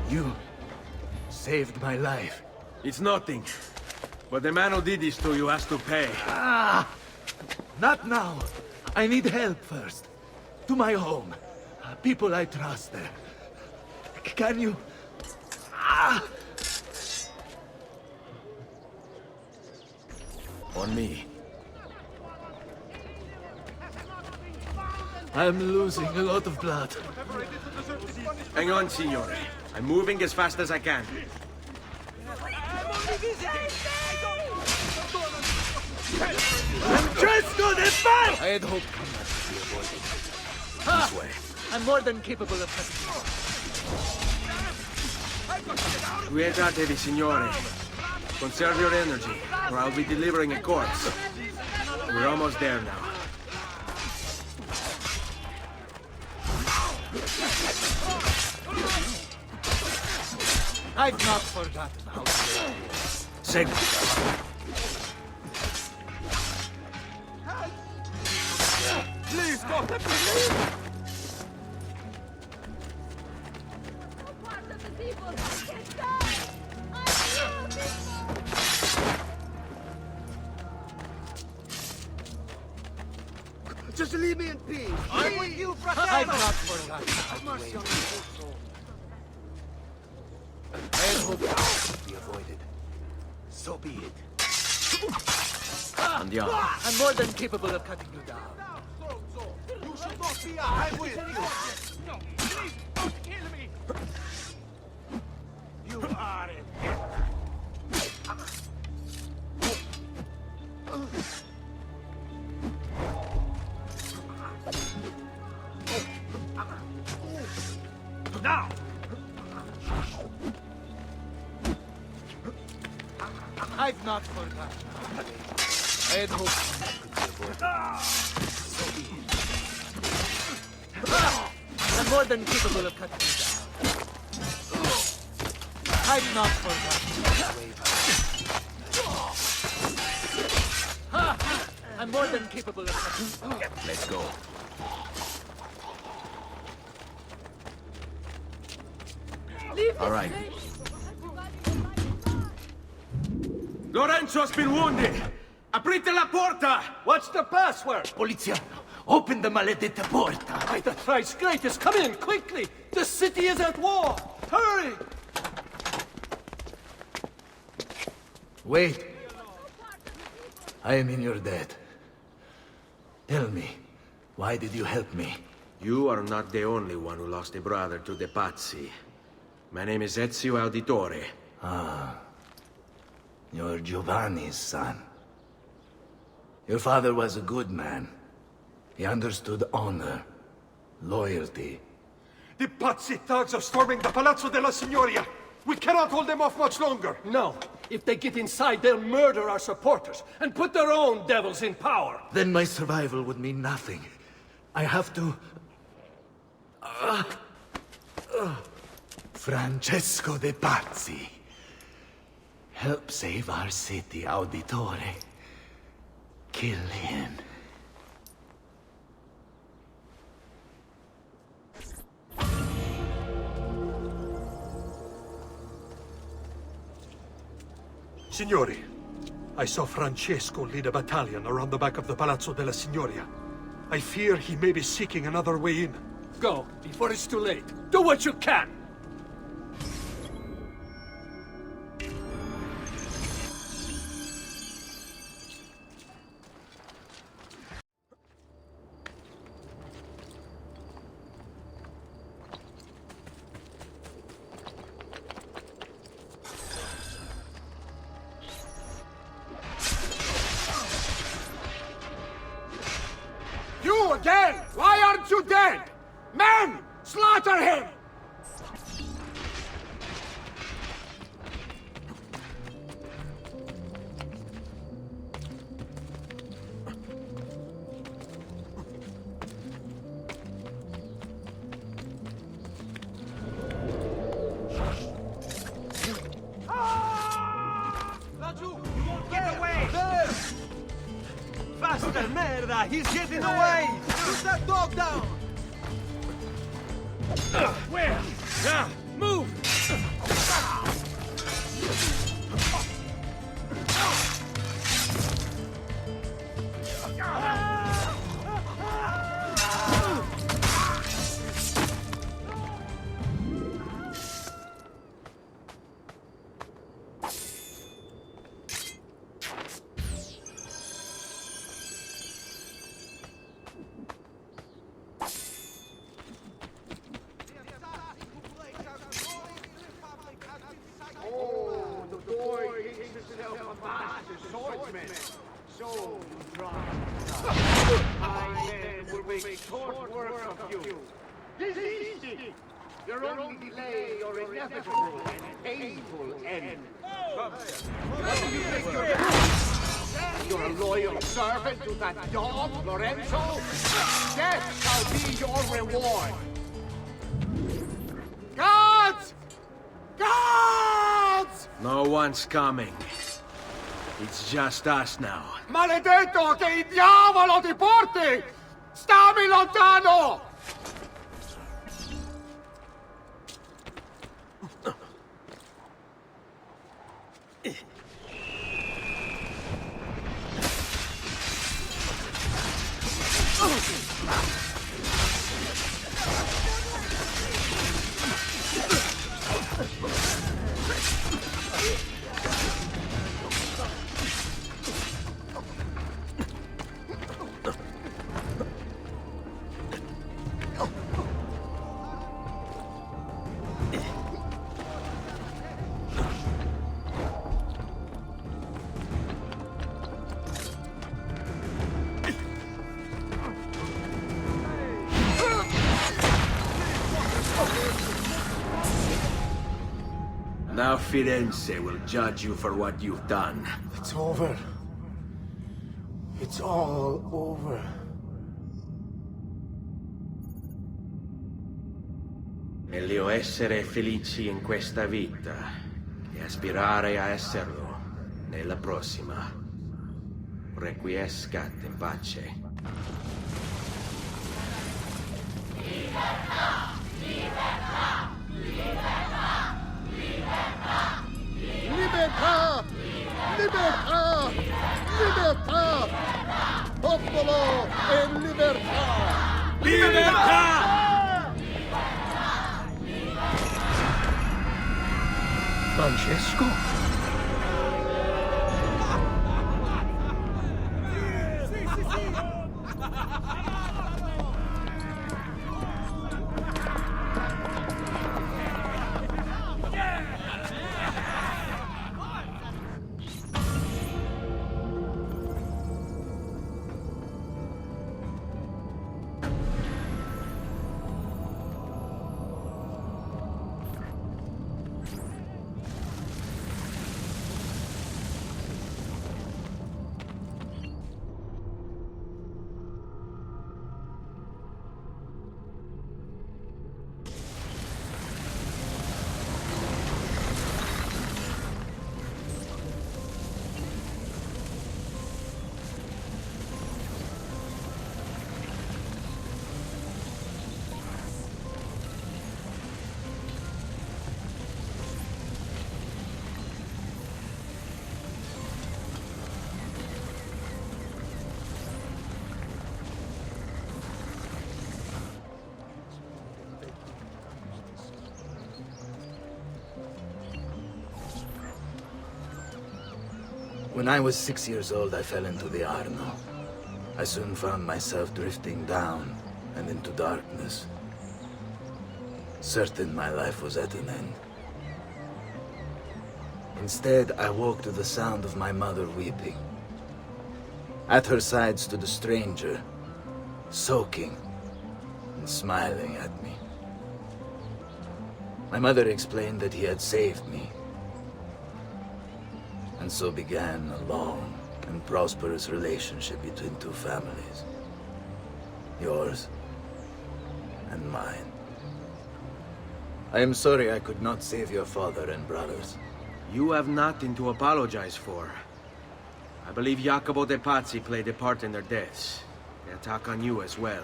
You saved my life. It's nothing. But the man who did this to you has to pay. Not now. I need help first. To my home. People I trust there. Can you... On me. I'm losing a lot of blood. Hang on, signore. I'm moving as fast as I can. Francesco de Paz! I had hoped combat would be avoided. This way. I'm more than capable of cutting. Quietate, signore. Conserve your energy, or I'll be delivering a corpse. We're almost there now. I've not forgotten how to live here. Seguita. Please stop! Please! Just leave me in peace. I'm with you, fratello. I've not forgotten how to wait. I had hoped that would be avoided. So be it. Andiamo. I'm more than capable of cutting you down. You should not be. I'm with you. No, please don't kill me. You are it. Now! I've not forgotten. I had hoped that could be avoided. So be it. I'm more than capable of cutting you down. I've not forgotten. I'm more than capable of cutting you down. Let's go. All right. Lorenzo has been wounded. Aprite la porta! What's the password? Poliziano, open the maledetta porta. By the thrice greatest, come in, quickly! The city is at war! Hurry! Wait. I am in your debt. Tell me, why did you help me? You are not the only one who lost a brother to the Pazzi. My name is Ezio Auditore. Ah. You're Giovanni's son. Your father was a good man. He understood honor, loyalty. The Pazzi thugs are storming the Palazzo della Signoria. We cannot hold them off much longer. No. If they get inside, they'll murder our supporters and put their own devils in power. Then my survival would mean nothing. I have to... Francesco de Pazzi. Help save our city, Auditore. Kill him. Signori, I saw Francesco lead a battalion around the back of the Palazzo della Signoria. I fear he may be seeking another way in. Go, before it's too late. Do what you can! You again! Why aren't you dead? Men! Slaughter him! Get away! There! Faster, merda! He's getting away! Put that dog down! Where? Now, move! will only delay your inevitable and painful end. What do you think you're doing? You're a loyal servant to that dog, Lorenzo? Death shall be your reward. Guards! Guards! No one's coming. It's just us now. Maledetto che il diavolo ti porti! Stammi lontano! Now Firenze will judge you for what you've done. It's over. It's all over. Meglio essere felici in questa vita che aspirare a esserlo nella prossima. Requiescat in pace. Libertà! Libertà! Libertà! Libertà! Libertà! Libertà! Libertà! Popolo e libertà! Libertà! Francesco? When I was 6 years old, I fell into the Arno. I soon found myself drifting down and into darkness. Certain my life was at an end. Instead, I woke to the sound of my mother weeping. At her side stood a stranger, soaking and smiling at me. My mother explained that he had saved me. And so began a long and prosperous relationship between two families. Yours and mine. I am sorry I could not save your father and brothers. You have nothing to apologize for. I believe Jacopo de Pazzi played a part in their deaths. They attack on you as well.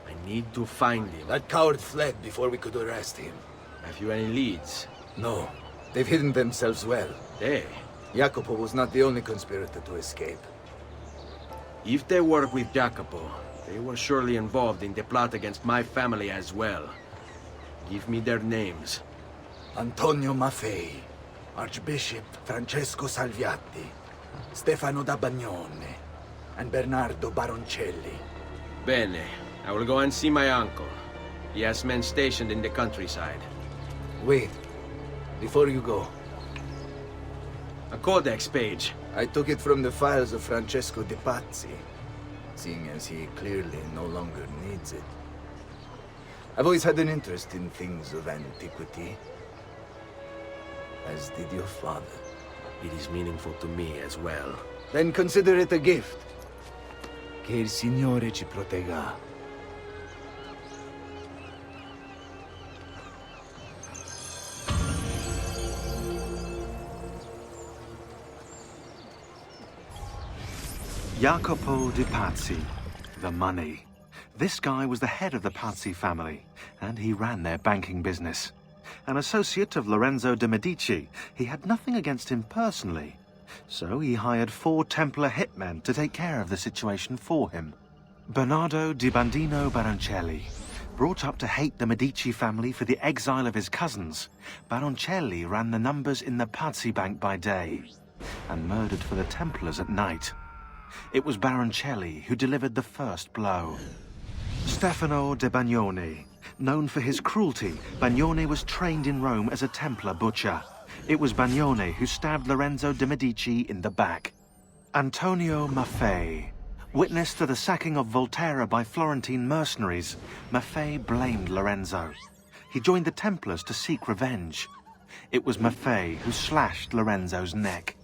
I need to find him. That coward fled before we could arrest him. Have you any leads? No. They've hidden themselves well. They? Jacopo was not the only conspirator to escape. If they work with Jacopo, they were surely involved in the plot against my family as well. Give me their names. Antonio Maffei, Archbishop Francesco Salviati, Stefano da Bagnone, and Bernardo Baroncelli. Bene. I will go and see my uncle. He has men stationed in the countryside. Wait. Before you go. A codex page. I took it from the files of Francesco de Pazzi, seeing as he clearly no longer needs it. I've always had an interest in things of antiquity. As did your father. It is meaningful to me as well. Then consider it a gift. Che il Signore ci protegga. Jacopo di Pazzi, the money. This guy was the head of the Pazzi family, and he ran their banking business. An associate of Lorenzo de' Medici, he had nothing against him personally. So he hired 4 Templar hitmen to take care of the situation for him. Bernardo di Bandino Baroncelli. Brought up to hate the Medici family for the exile of his cousins, Baroncelli ran the numbers in the Pazzi bank by day, and murdered for the Templars at night. It was Baroncelli who delivered the first blow. Stefano de Bagnone. Known for his cruelty, Bagnone was trained in Rome as a Templar butcher. It was Bagnone who stabbed Lorenzo de' Medici in the back. Antonio Maffei. Witness to the sacking of Volterra by Florentine mercenaries, Maffei blamed Lorenzo. He joined the Templars to seek revenge. It was Maffei who slashed Lorenzo's neck.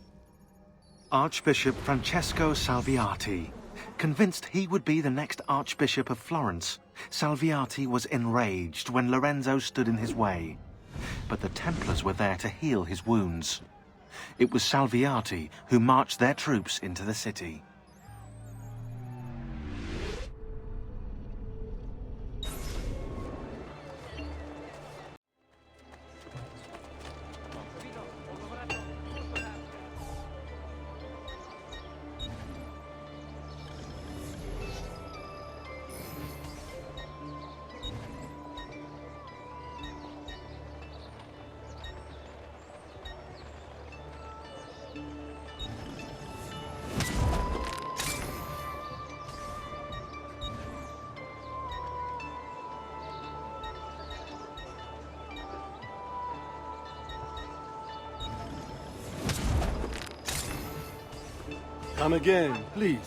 Archbishop Francesco Salviati. Convinced he would be the next Archbishop of Florence, Salviati was enraged when Lorenzo stood in his way. But the Templars were there to heal his wounds. It was Salviati who marched their troops into the city. Come again, please.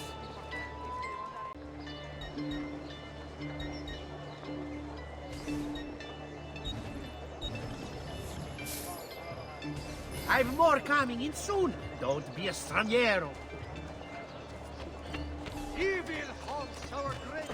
I've more coming in soon. Don't be a straniero. Evil haunts our great.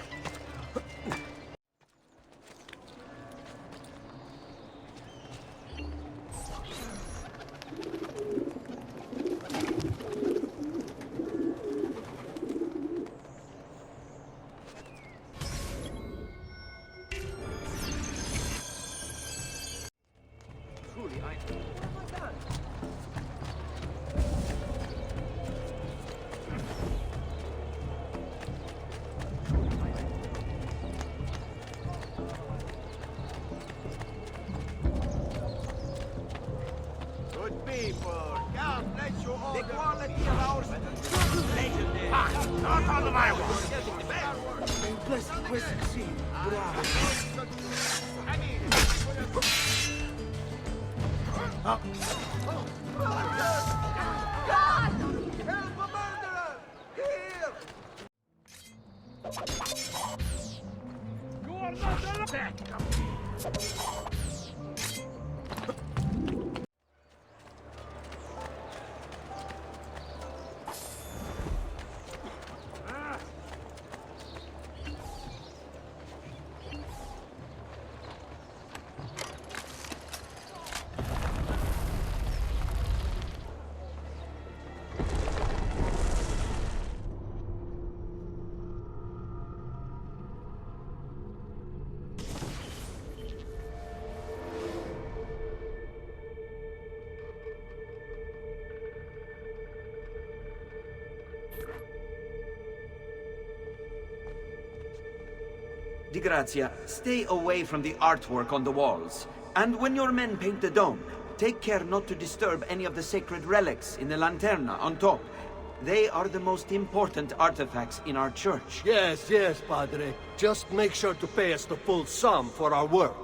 Good people, God bless you all. The quality of ours is legendary. Not on my watch. Bless the sea. Bravo. God! Help a murderer! Here! You are not allowed. Di Grazia, stay away from the artwork on the walls. And when your men paint the dome, take care not to disturb any of the sacred relics in the lanterna on top. They are the most important artifacts in our church. Yes, yes, Padre. Just make sure to pay us the full sum for our work.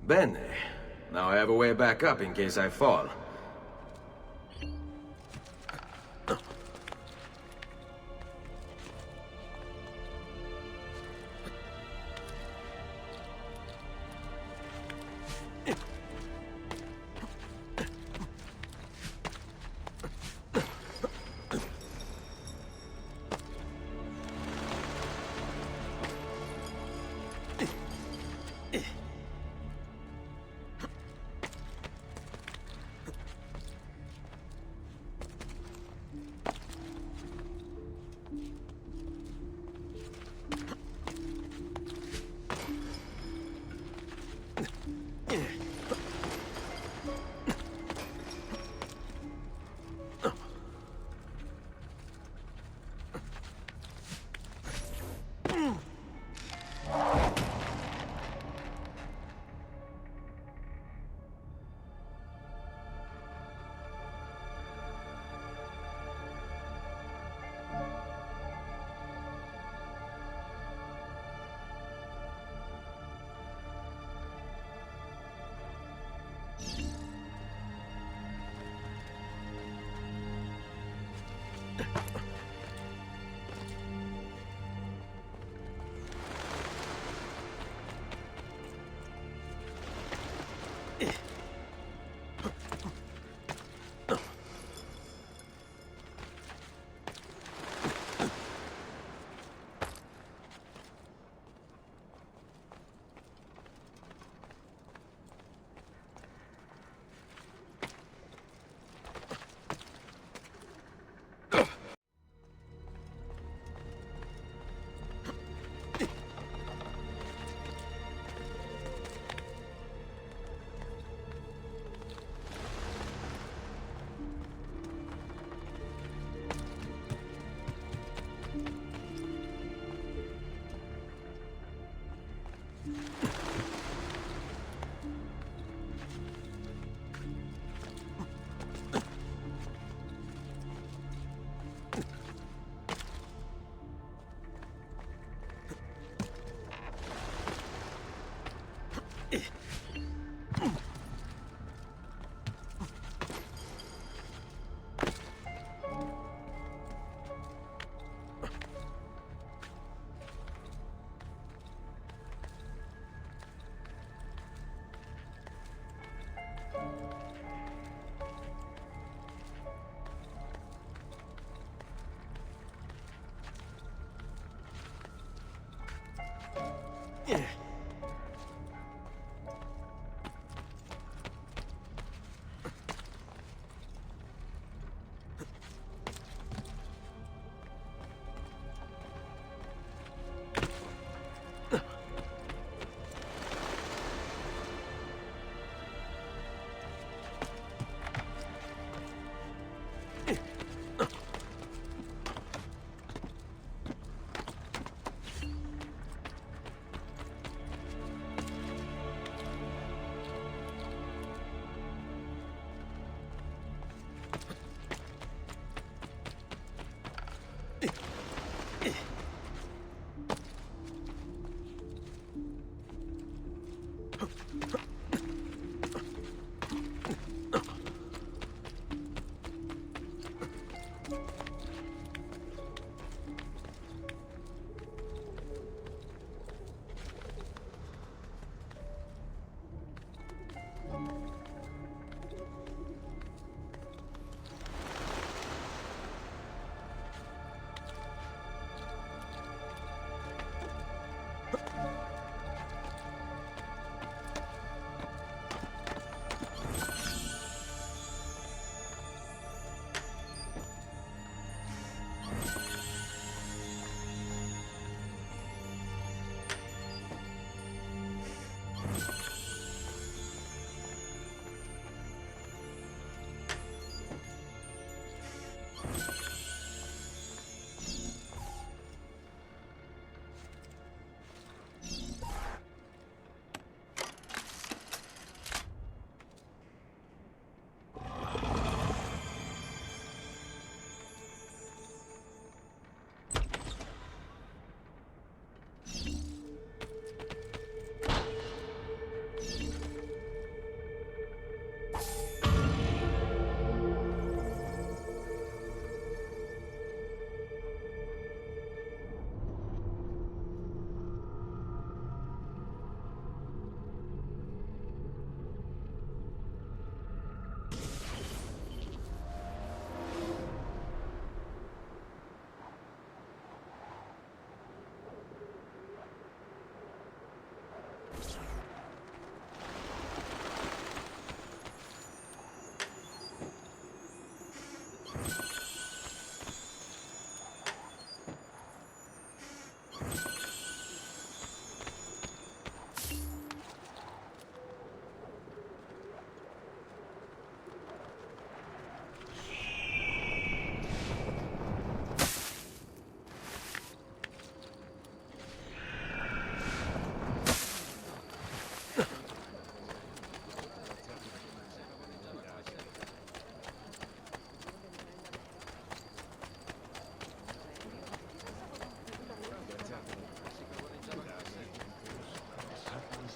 Bene. Now I have a way back up in case I fall.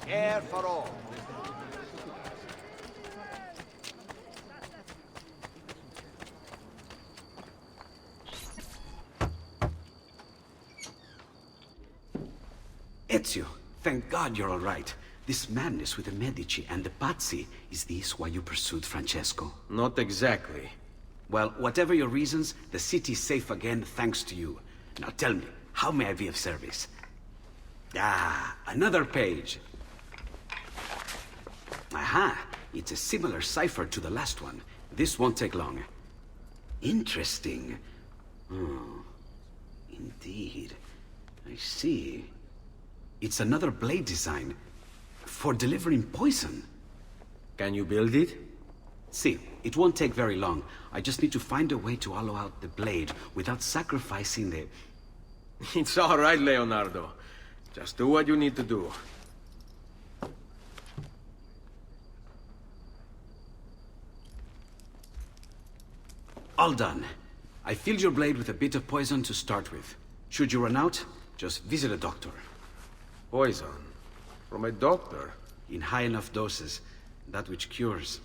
care for all. Ezio, thank God you're all right. This madness with the Medici and the Pazzi, is this why you pursued Francesco? Not exactly. Well, whatever your reasons, the city's safe again thanks to you. Now tell me, how may I be of service? Ah, another page. Aha, it's a similar cipher to the last one. This won't take long. Interesting. Oh, indeed. I see. It's another blade design for delivering poison. Can you build it? See, it won't take very long. I just need to find a way to hollow out the blade without sacrificing the... It's all right, Leonardo. Just do what you need to do. All done. I filled your blade with a bit of poison to start with. Should you run out, just visit a doctor. Poison? From a doctor? In high enough doses, that which cures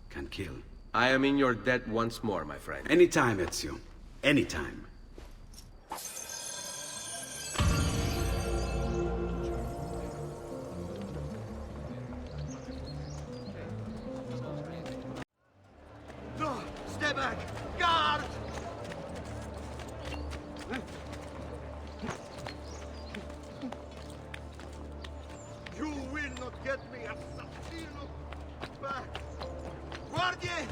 can kill. I am in your debt once more, my friend. Anytime, Ezio. Anytime. No! Stay back! Guard! You will not get me, assassino! Back! Guardie!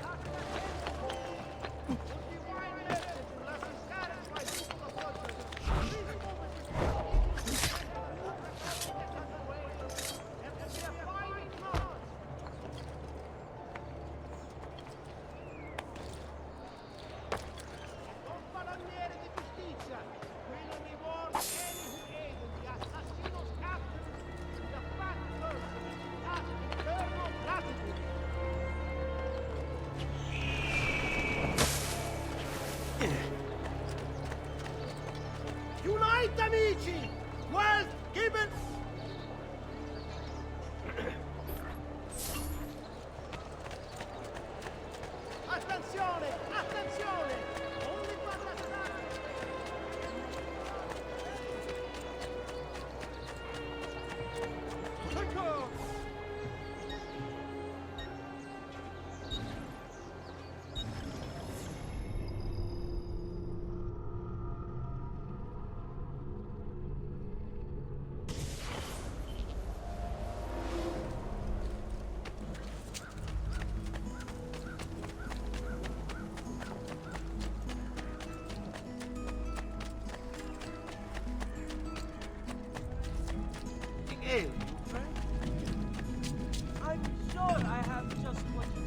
Unite, amici! Wealth given! Attenzione! Attenzione! Only Ecco! Hey, friend? I'm sure I have just what you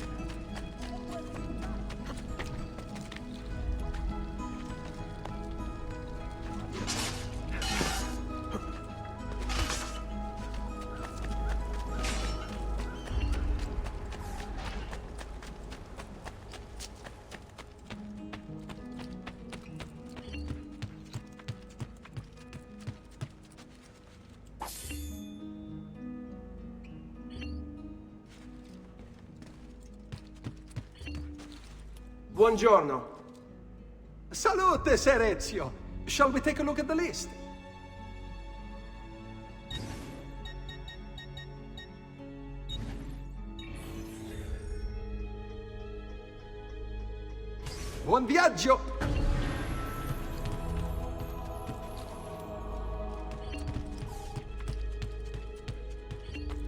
Buongiorno. Salute, Ser Ezio. Shall we take a look at the list? Buon viaggio!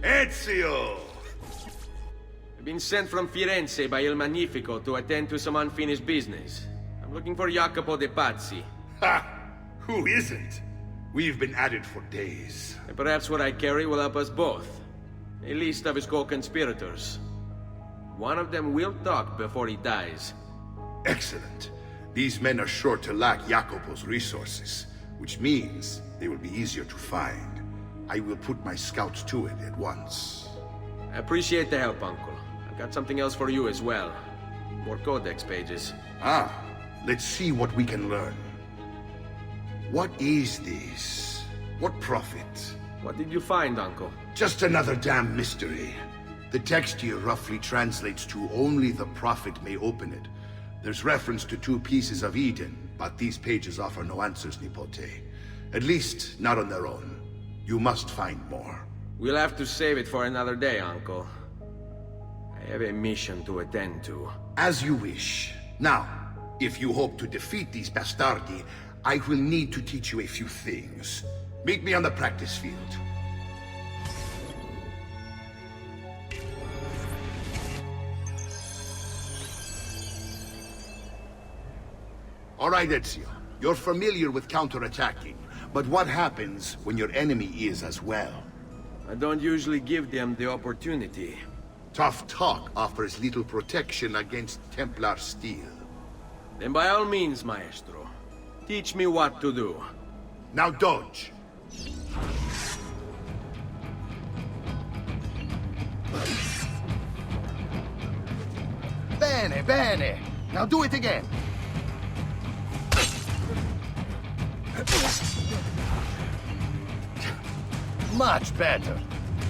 Ezio! I've been sent from Firenze by Il Magnifico to attend to some unfinished business. I'm looking for Jacopo de Pazzi. Ha! Who isn't? We've been at it for days. And perhaps what I carry will help us both. A list of his co-conspirators. One of them will talk before he dies. Excellent. These men are sure to lack Jacopo's resources, which means they will be easier to find. I will put my scouts to it at once. I appreciate the help, Uncle. I've got something else for you as well. More codex pages. Ah, let's see what we can learn. What is this? What profit? What did you find, Uncle? Just another damn mystery. The text here roughly translates to only the prophet may open it. There's reference to 2 pieces of Eden, but these pages offer no answers, Nipote. At least, not on their own. You must find more. We'll have to save it for another day, Uncle. I have a mission to attend to. As you wish. Now, if you hope to defeat these bastardi, I will need to teach you a few things. Meet me on the practice field. All right, Ezio. You're familiar with counterattacking, but what happens when your enemy is as well? I don't usually give them the opportunity. Tough talk offers little protection against Templar steel. Then by all means, Maestro. Teach me what to do. Now dodge. Bene, bene. Now do it again. Much better.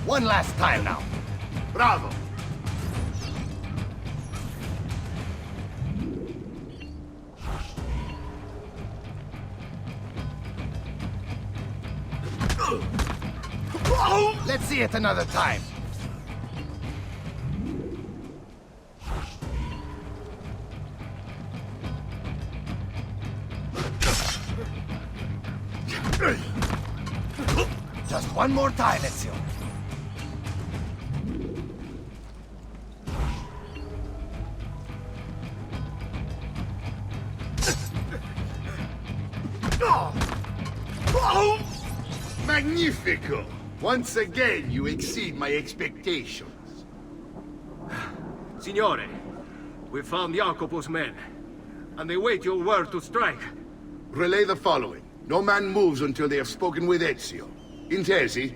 One last time now. Bravo. Let's see it another time. Just one more time, Ezio. Magnifico! Once again, you exceed my expectations. Signore, we found Jacopo's men, and they wait your word to strike. Relay the following. No man moves until they have spoken with Ezio. Intesi?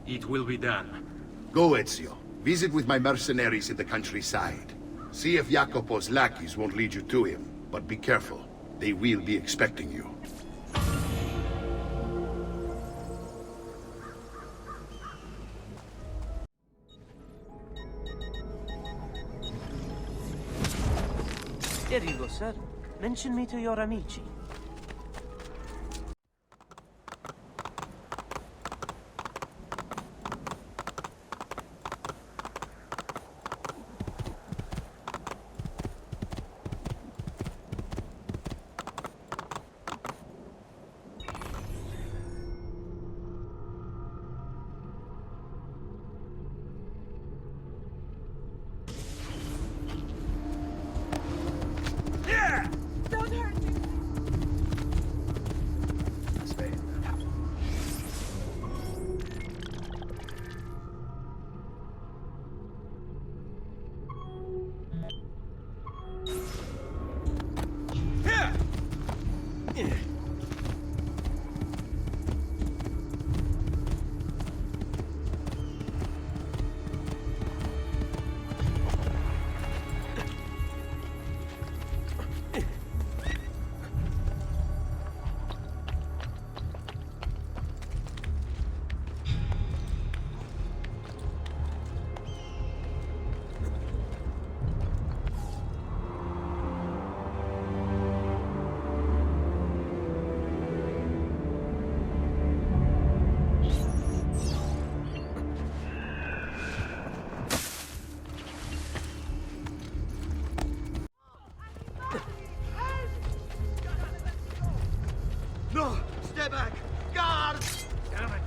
It will be done. Go, Ezio. Visit with my mercenaries in the countryside. See if Jacopo's lackeys won't lead you to him. But be careful. They will be expecting you. Here you go, sir. Mention me to your amici. Don't hurt me. No! Stay back! Guards! Damn it!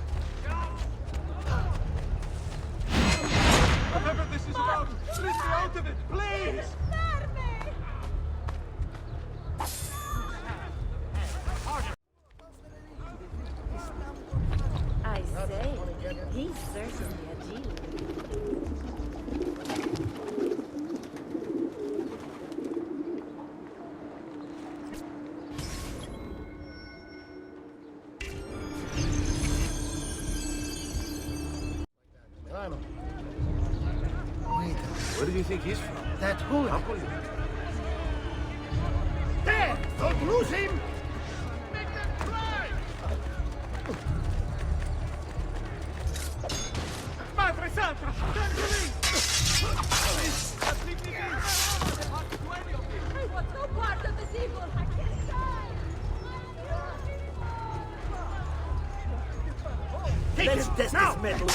Whatever this is about, let me out of it, please! I say, he's certainly a genius. Where do you think he's from? That hooligan. There! Don't lose him! Test this metal.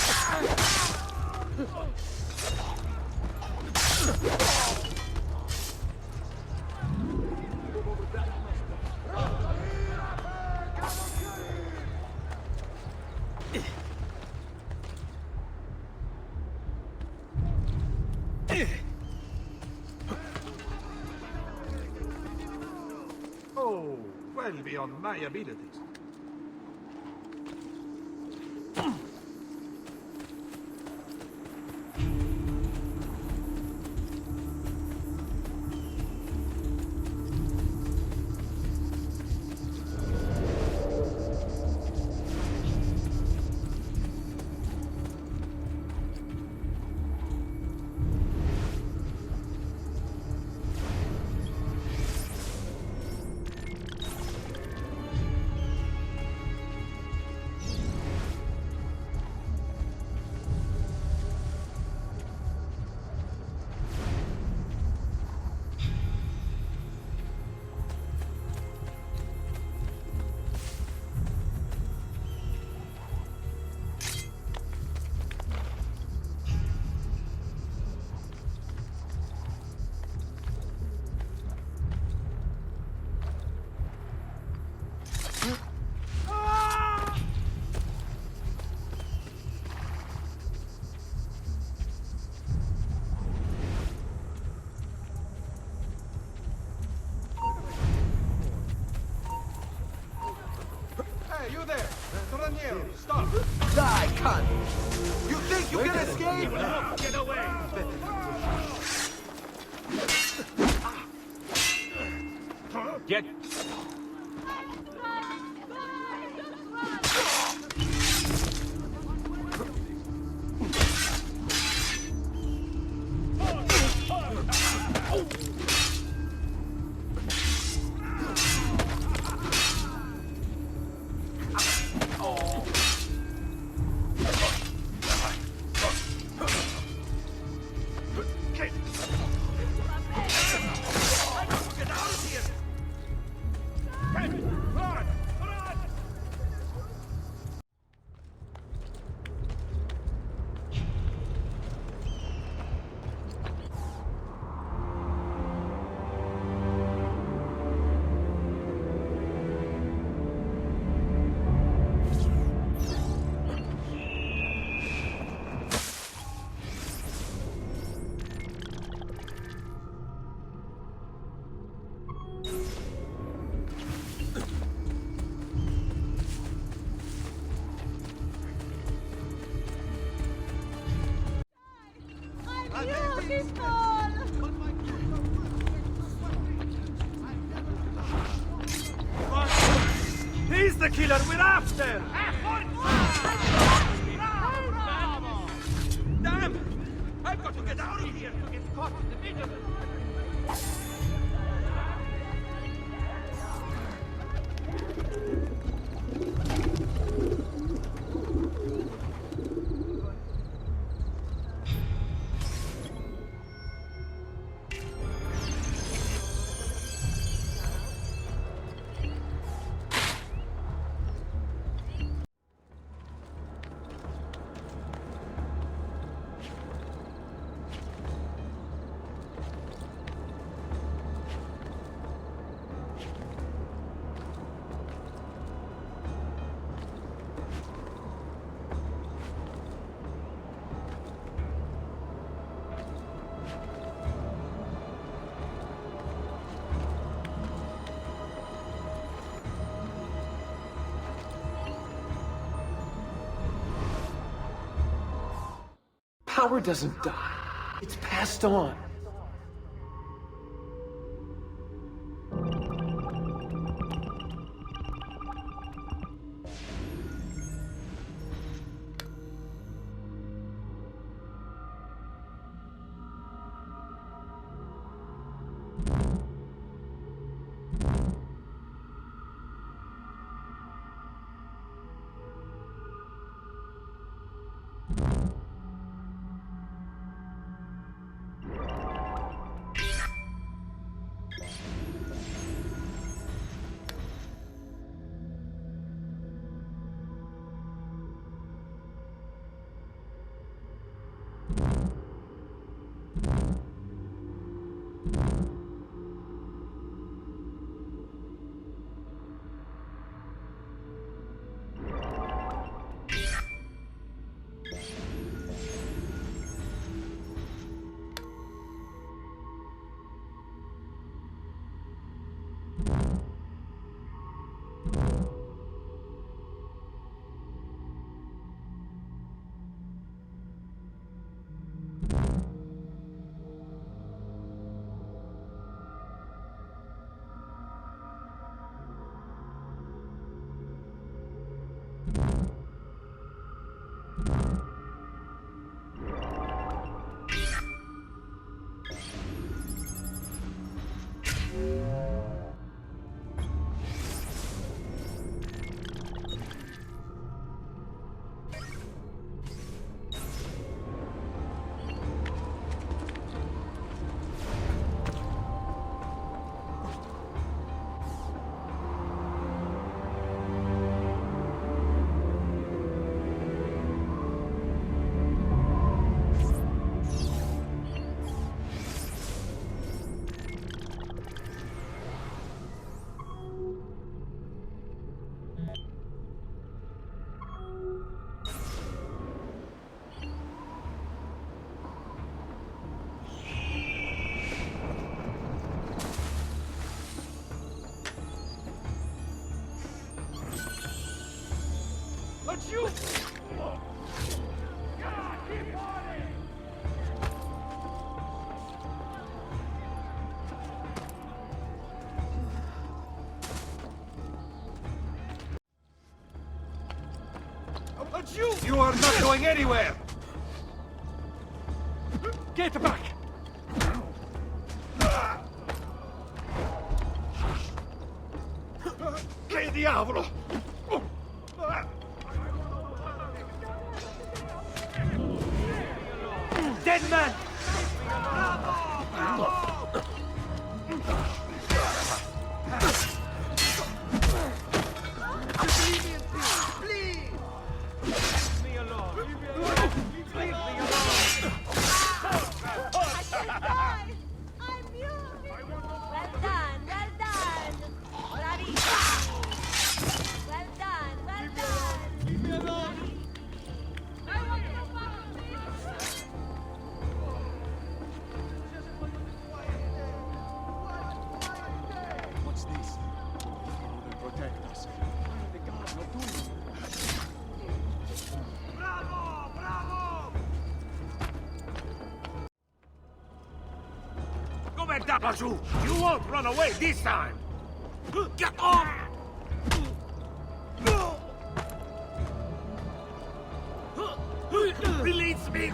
Oh, well beyond my abilities. Hey, you there! Toraniero, stop! Die, cunt! You think you can escape? Get away! Get... He's the killer we're after! Damn! I've got to get out of here to get caught in the middle of it. Power doesn't die. It's passed on. But you... But you... You are not going anywhere! Get back! Che diavolo! Dead man! You won't run away this time! Get off! Release me!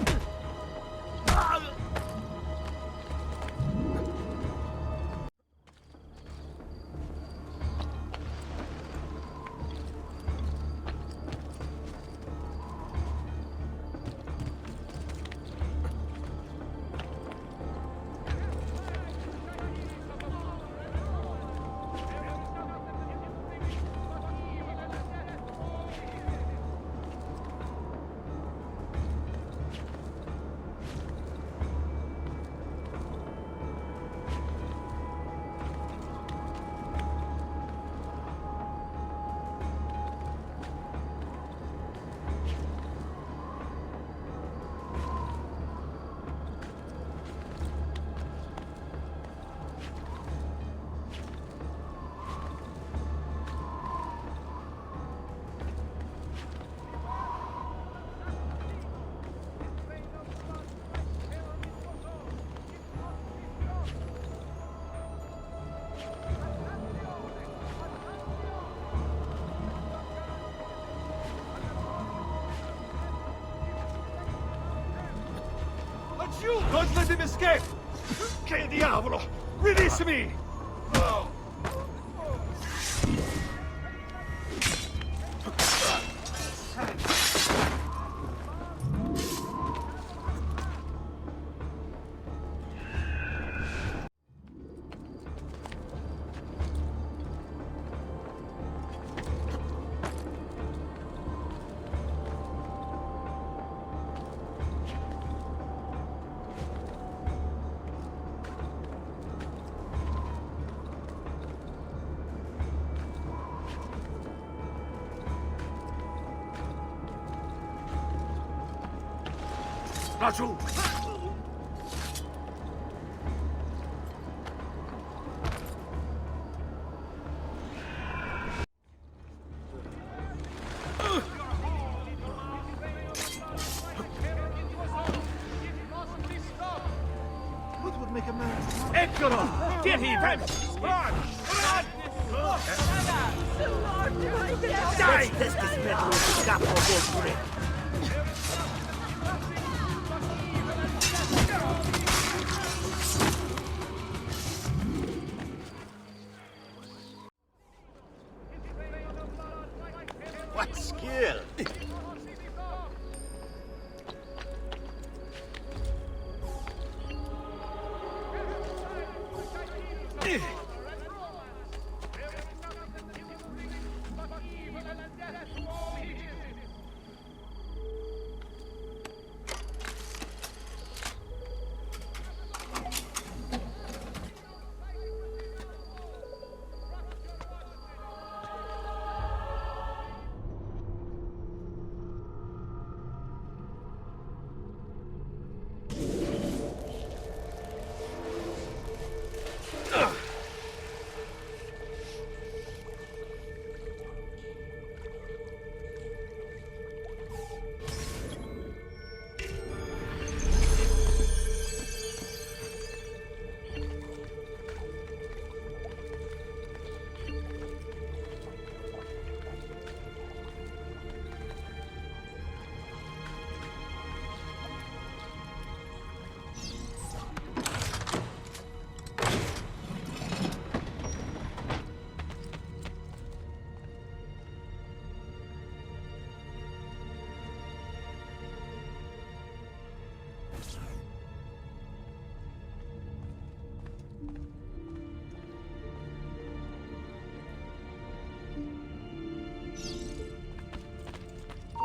You! Don't let him escape! Che diavolo! Release me! Laggiù! What would make a man... Eccolo! Get him! Run! Dai! Let's dismantle the capo of grip. What skill!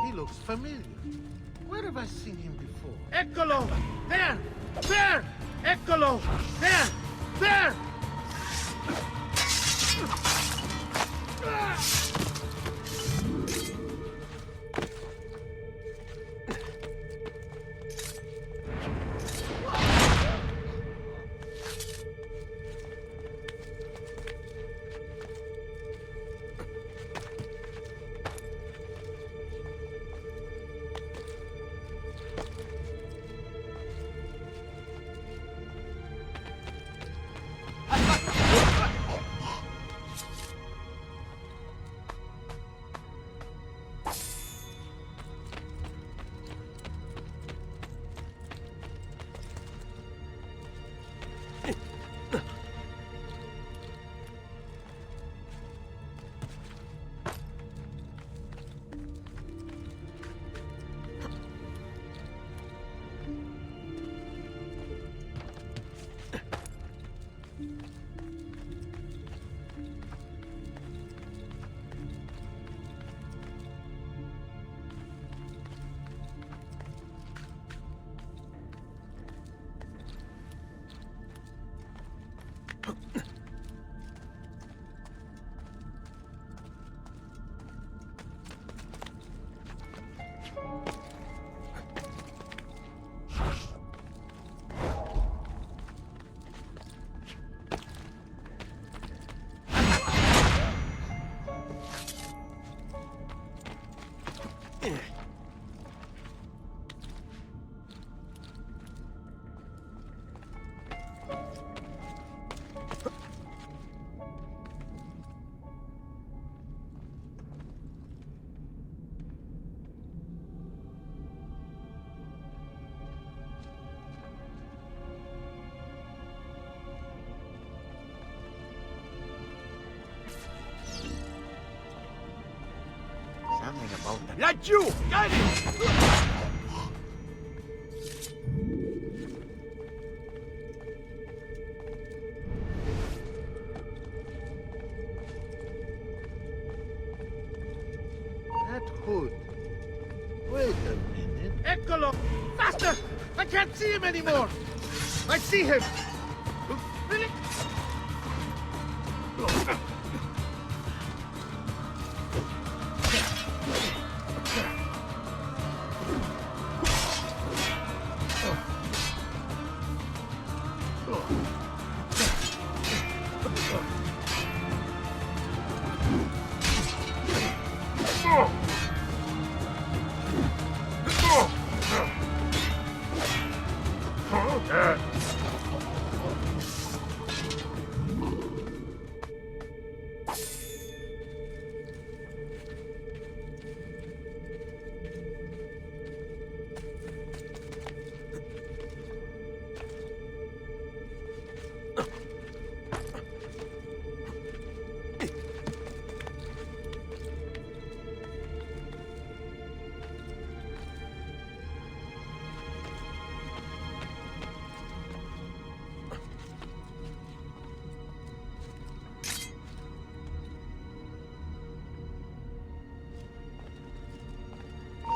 He looks familiar. Where have I seen him before? Eccolo! There! There! Eccolo! There! There! Something about them. Laggiù! Got it! That hood. Wait a minute. Eccolo! Faster! I can't see him anymore! I see him! Really?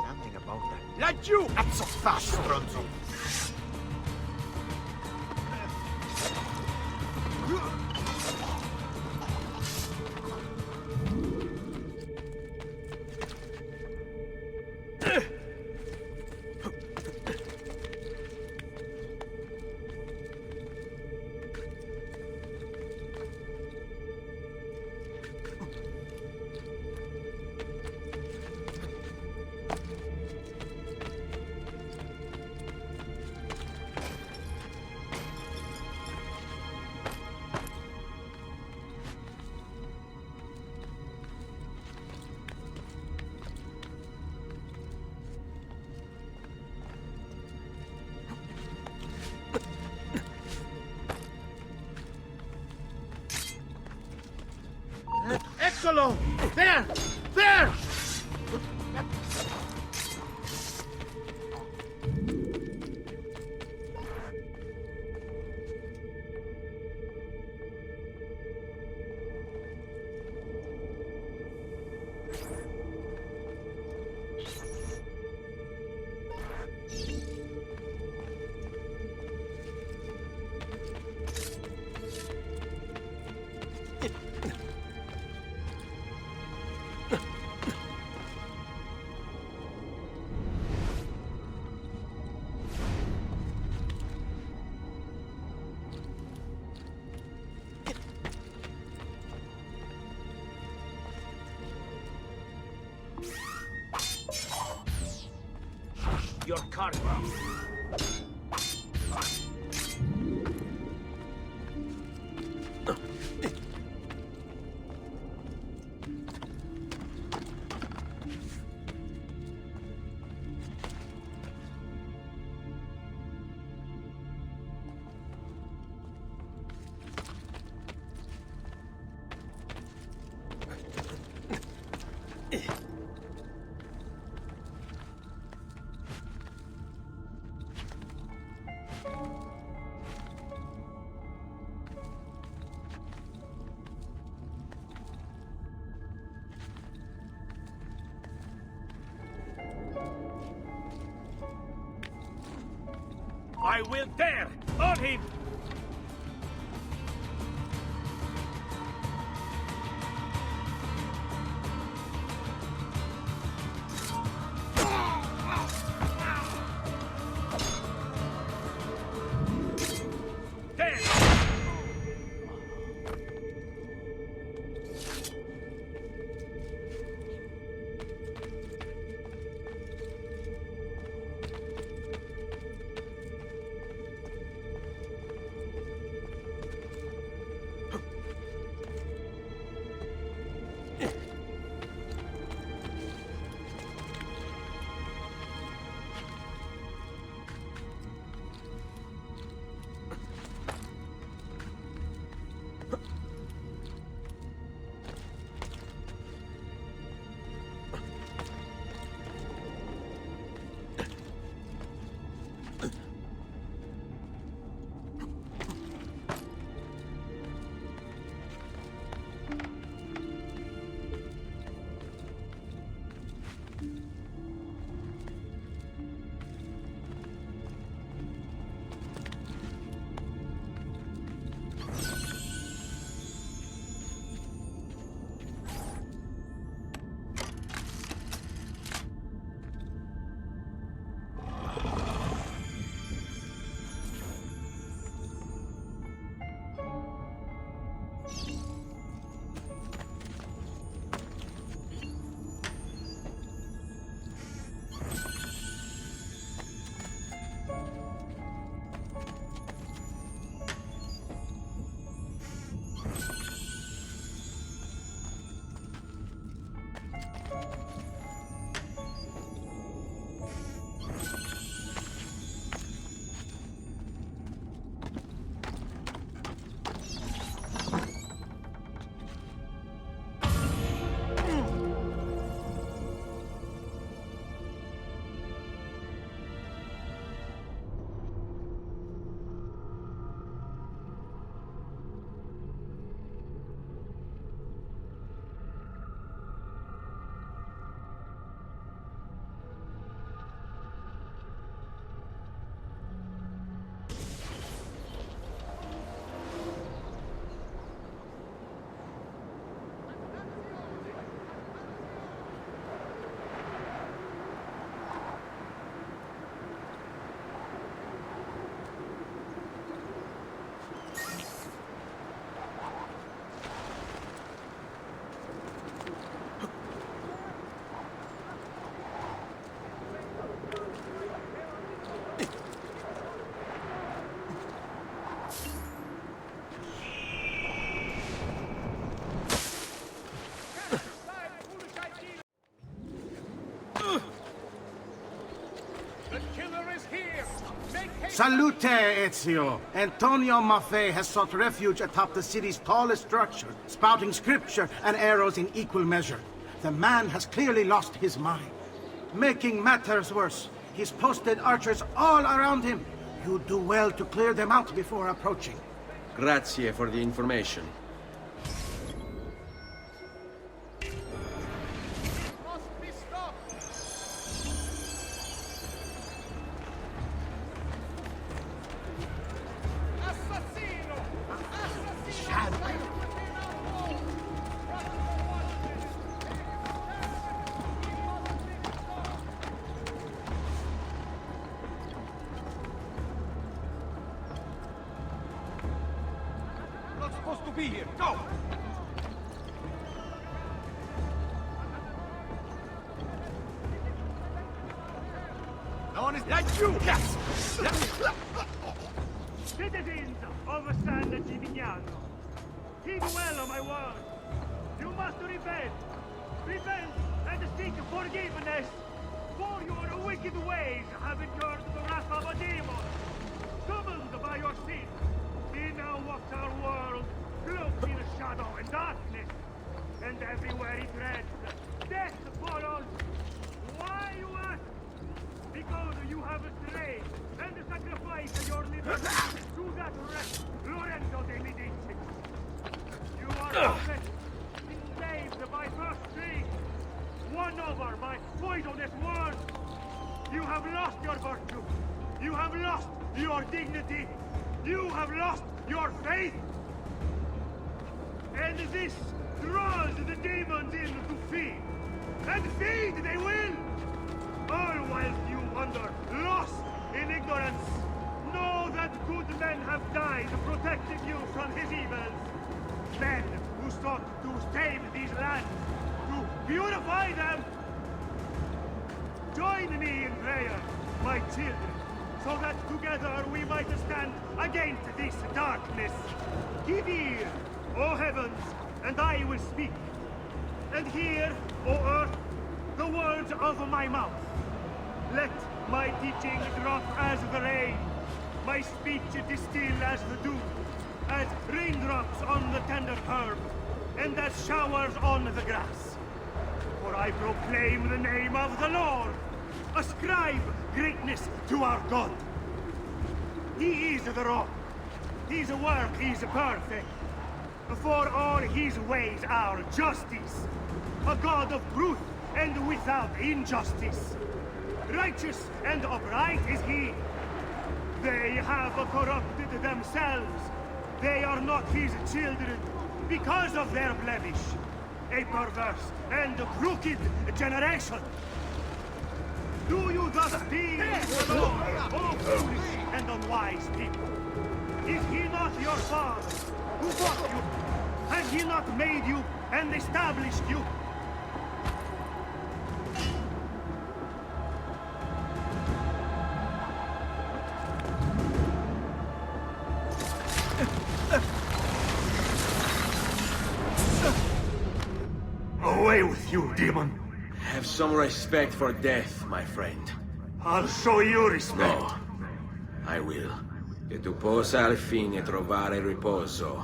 Something about that. Laggiù! Cazzo fa, stronzo! Eccolo! There! There! Your cargo. I will dare! On him! Salute, Ezio! Antonio Maffei has sought refuge atop the city's tallest structure, spouting scripture and arrows in equal measure. The man has clearly lost his mind. Making matters worse, he's posted archers all around him. You do well to clear them out before approaching. Grazie for the information. Not supposed to be here. Go! No one is like you! Yes! Citizens of San Gimignano, heed well of my words. You must repent. Repent and seek forgiveness, for your wicked ways have incurred the wrath of a demon. Summoned by your sin, he now walks our world, cloaked in shadow and darkness. And everywhere he treads, death follows. Why, you ask? Because you have strayed and sacrificed your liberty to that wretch, Lorenzo de Medici. You are oppressed, enslaved by first strings, won over by poisonous words. You have lost your virtue. You have lost your dignity. You have lost your faith. And this draws the demons in to feed. And feed they will! All whilst you wander, lost in ignorance. Know that good men have died protecting you from his evils. Men who sought to save these lands, to purify them. Join me in prayer, my children, so that together we might stand against this darkness. Give ear, O heavens, and I will speak. And hear, O earth, the words of my mouth. Let my teaching drop as the rain, my speech distill as the dew, as raindrops on the tender herb, and as showers on the grass. For I proclaim the name of the Lord. Ascribe greatness to our God. He is the rock. His work is perfect. For all his ways are justice. A God of truth and without injustice. Righteous and upright is he. They have corrupted themselves. They are not his children because of their blemish. A perverse and crooked generation. Do you thus deem the Lord, O foolish and unwise people? Is he not your father, who bought you? Has he not made you and established you? Away with you, demon! Have some respect for death, my friend. I'll show you respect. No, I will. Che tu possa al fine trovare riposo,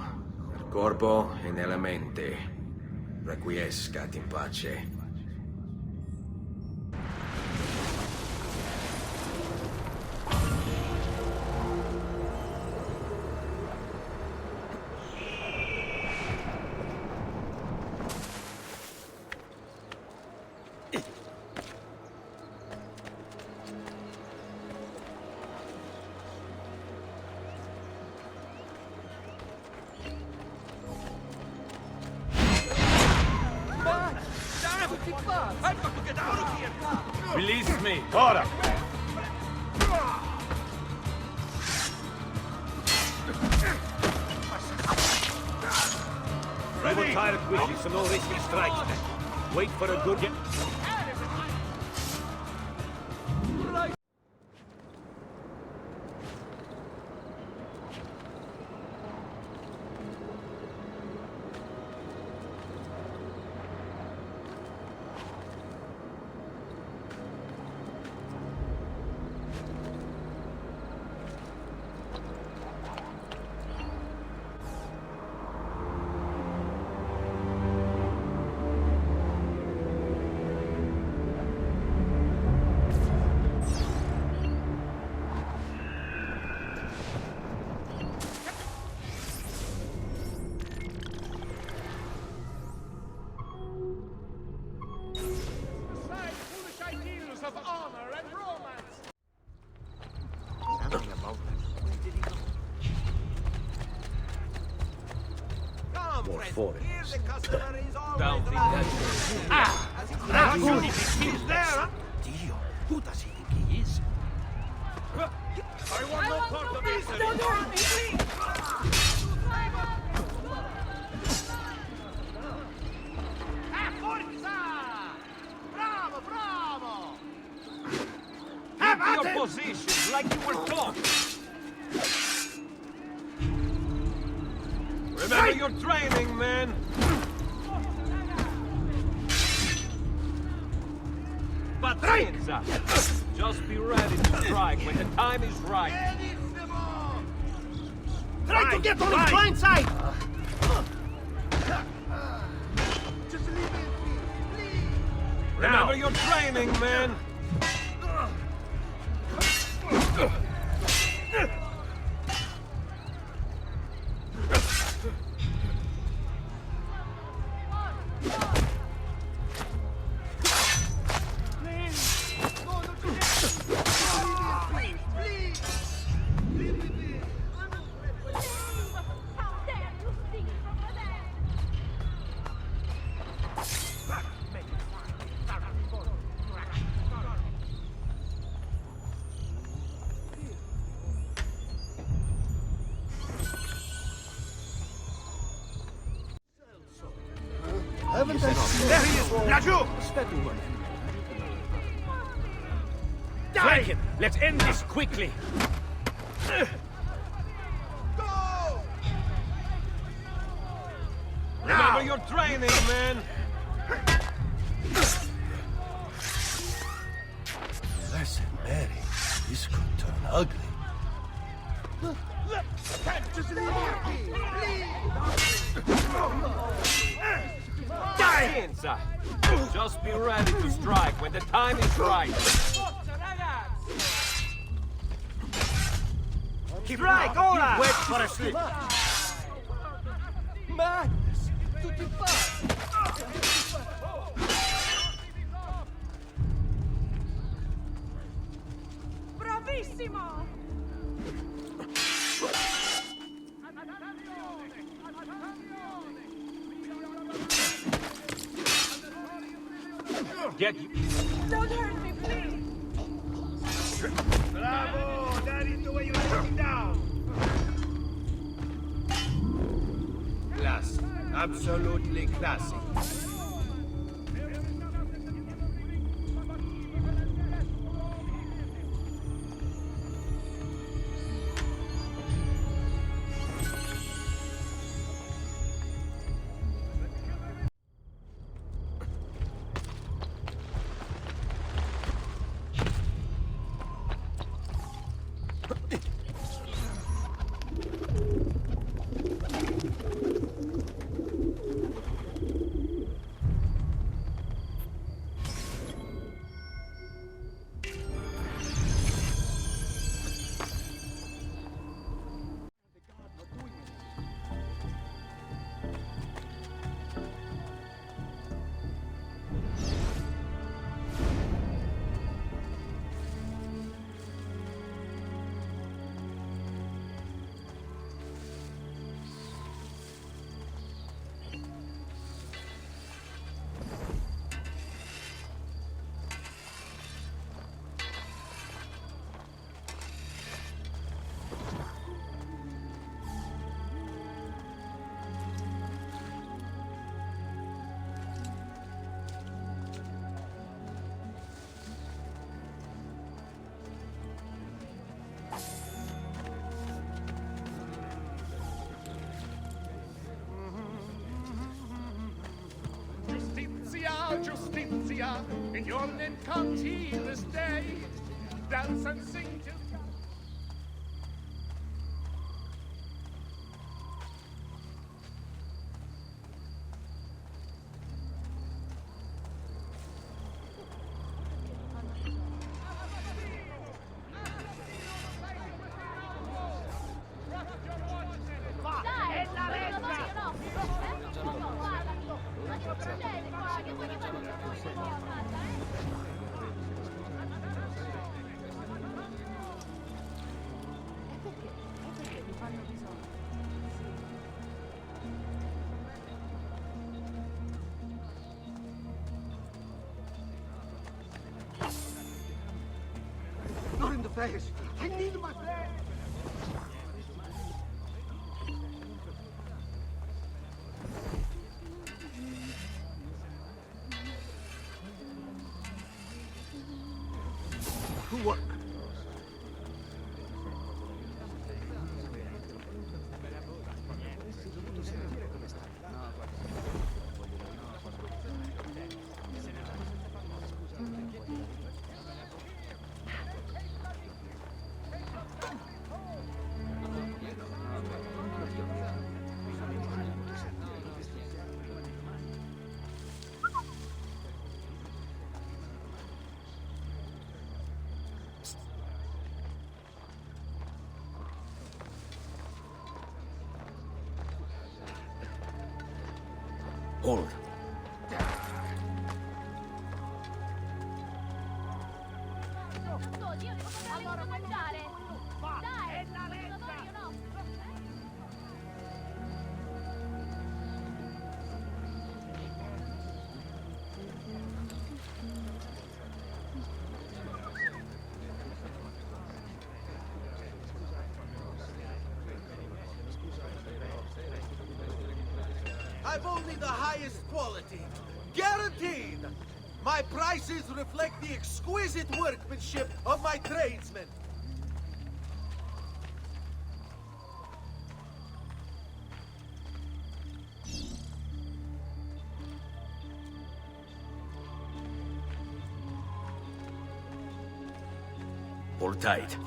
nel corpo e nella mente. Requiescat in pace. Release me! Ora! I will tire quickly, so no risky strikes. Wait for a good... more foreigners. Don't think that's... Ah! That's what he's there! Dio, who does he think he is? I want no part of this! Don't hurt me, please! Forza! Bravo, bravo! Keep your position like you were taught! Remember your training, man! Pazienza! Just be ready to strike when the time is right. Try to get on his blind side! Just leave it, please! Remember your training, man! Haven't I seen... There he is! Lagou! Flank him! Let's end this quickly! Remember your training, man! Listen, Mary, this could turn ugly. Just leave it, please! Pazienza! Just be ready to strike when the time is right. Strike, ora! Wait for a slip. Madness! Tutti pazzi! Bravissimo! Get you. Don't hurt me, please! Bravo! That is the way you let him down! Class. Absolutely classic. Justitia, in your name comes he this day. Dance and sing till... face! I need my face! Work. Hold. Allora mangiare! Dai! No! I've only the highest quality. Guaranteed! My prices reflect the exquisite workmanship of my tradesmen. Hold tight.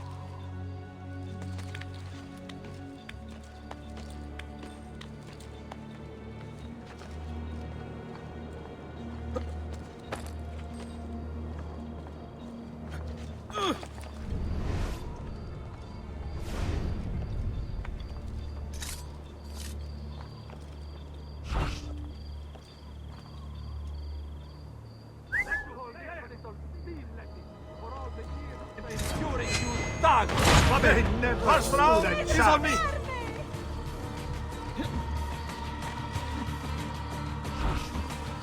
First round is on me!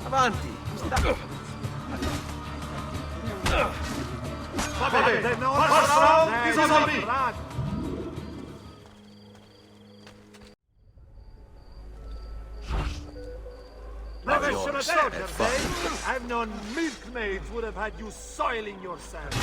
Avanti! Va bene, first round is on me! Professional soldiers, eh? I've known milkmaids would have had you soiling yourself.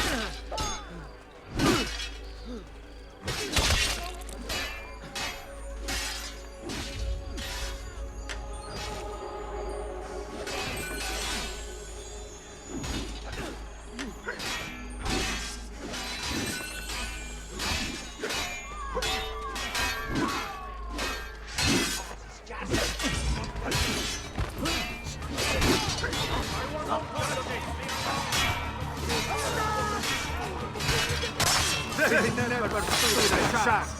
They never stood a chance.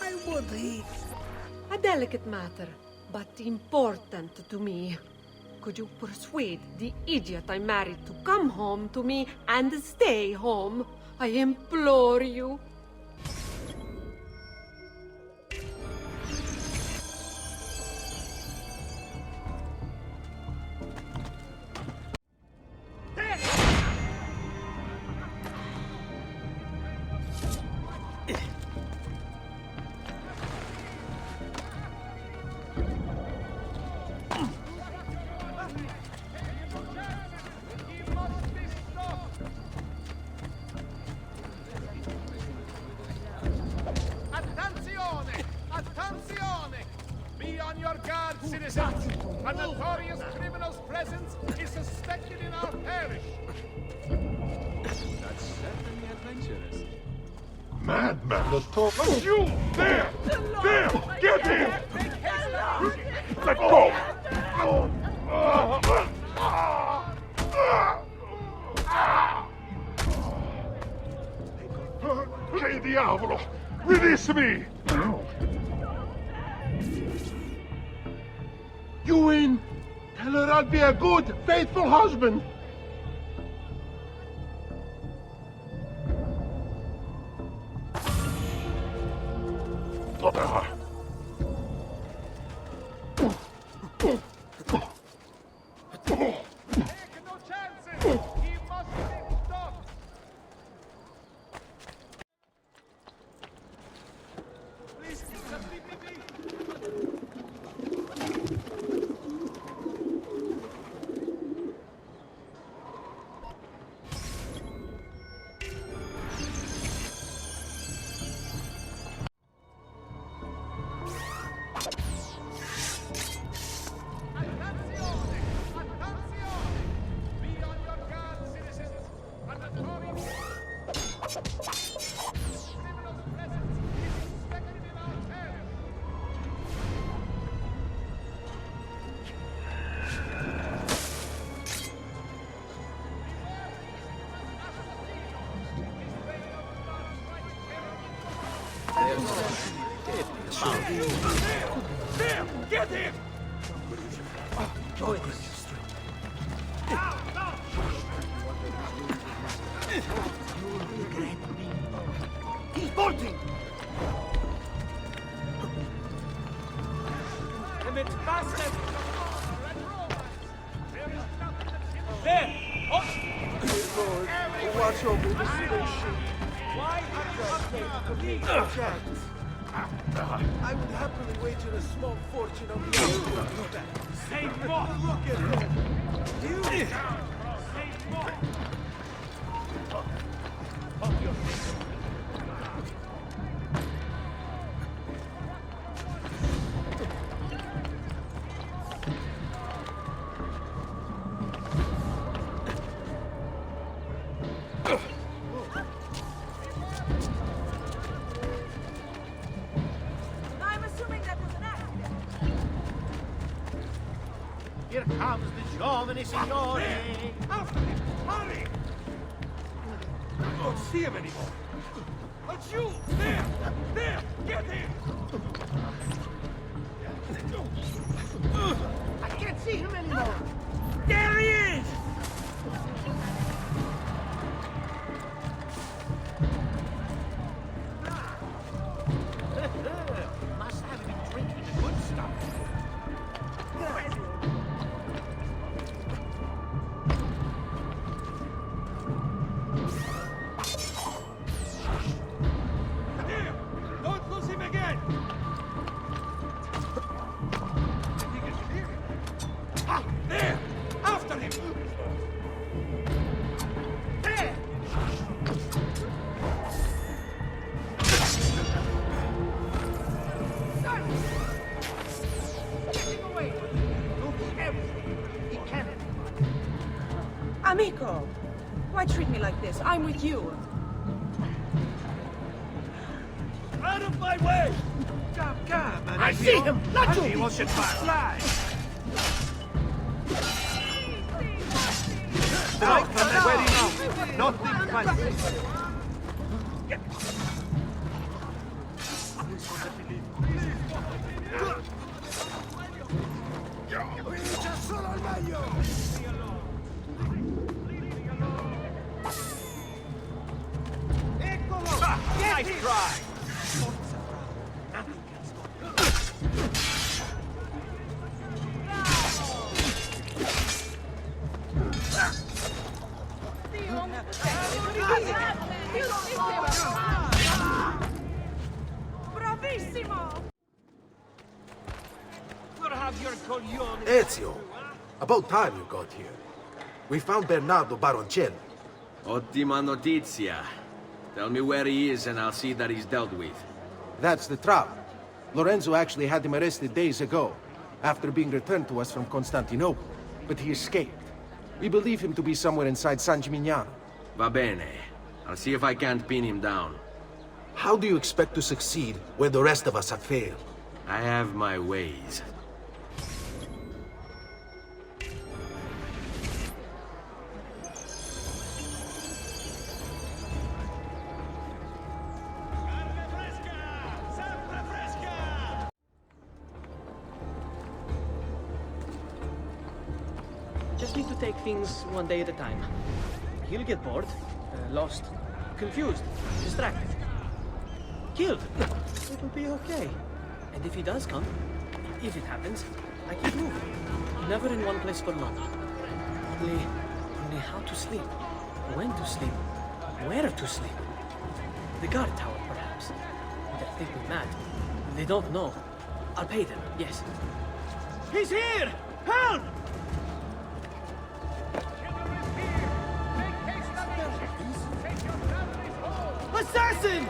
I would eat. A delicate matter, but important to me. Could you persuade the idiot I married to come home to me and stay home? I implore you. Attenzione! Be on your guard, citizens! A notorious criminal's presence is suspected in our parish! That's certainly adventurous. Madman, the talk. Oh, you! There! There! Get him! Let go! Che diavolo! Release me! You win! Tell her I'll be a good, faithful husband! Get him! He's bolting! Emmett, faster! There! Lord, watch over the station. Why are you updating to me? I would happily wager a small fortune on the outcome. Say more! Look at him. You! Say more! I'm assuming that was an accident. Here comes the giovane signore. After him! Hurry! I don't see him anymore. But you! There! There! Get him! I can't see him anymore. There he is! Must have been drinking the good stuff. There! Don't lose him again! Ah! There! After him! There! Get him away! Looks everything. He can't. Amico, why treat me like this? I'm with you. Out of my way! Come, man. I see him! Not you! He wants it fast. Fly! Out from the wedding now! Nothing fancy! Nice try! Bravissimo! We'll have your coglione. Ezio, about time you got here. We found Bernardo Baroncelli. Ottima notizia. Tell me where he is and I'll see that he's dealt with. That's the trouble. Lorenzo actually had him arrested days ago, after being returned to us from Constantinople. But he escaped. We believe him to be somewhere inside San Gimignano. Va bene. I'll see if I can't pin him down. How do you expect to succeed when the rest of us have failed? I have my ways. Just need to take things one day at a time. He'll get bored, lost, confused, distracted, killed. It'll be okay. And if he does come, if it happens, I keep moving. Never in one place for long. Only how to sleep, when to sleep, where to sleep. The guard tower, perhaps. They think me mad. They don't know. I'll pay them, yes. He's here! Help! Assassin!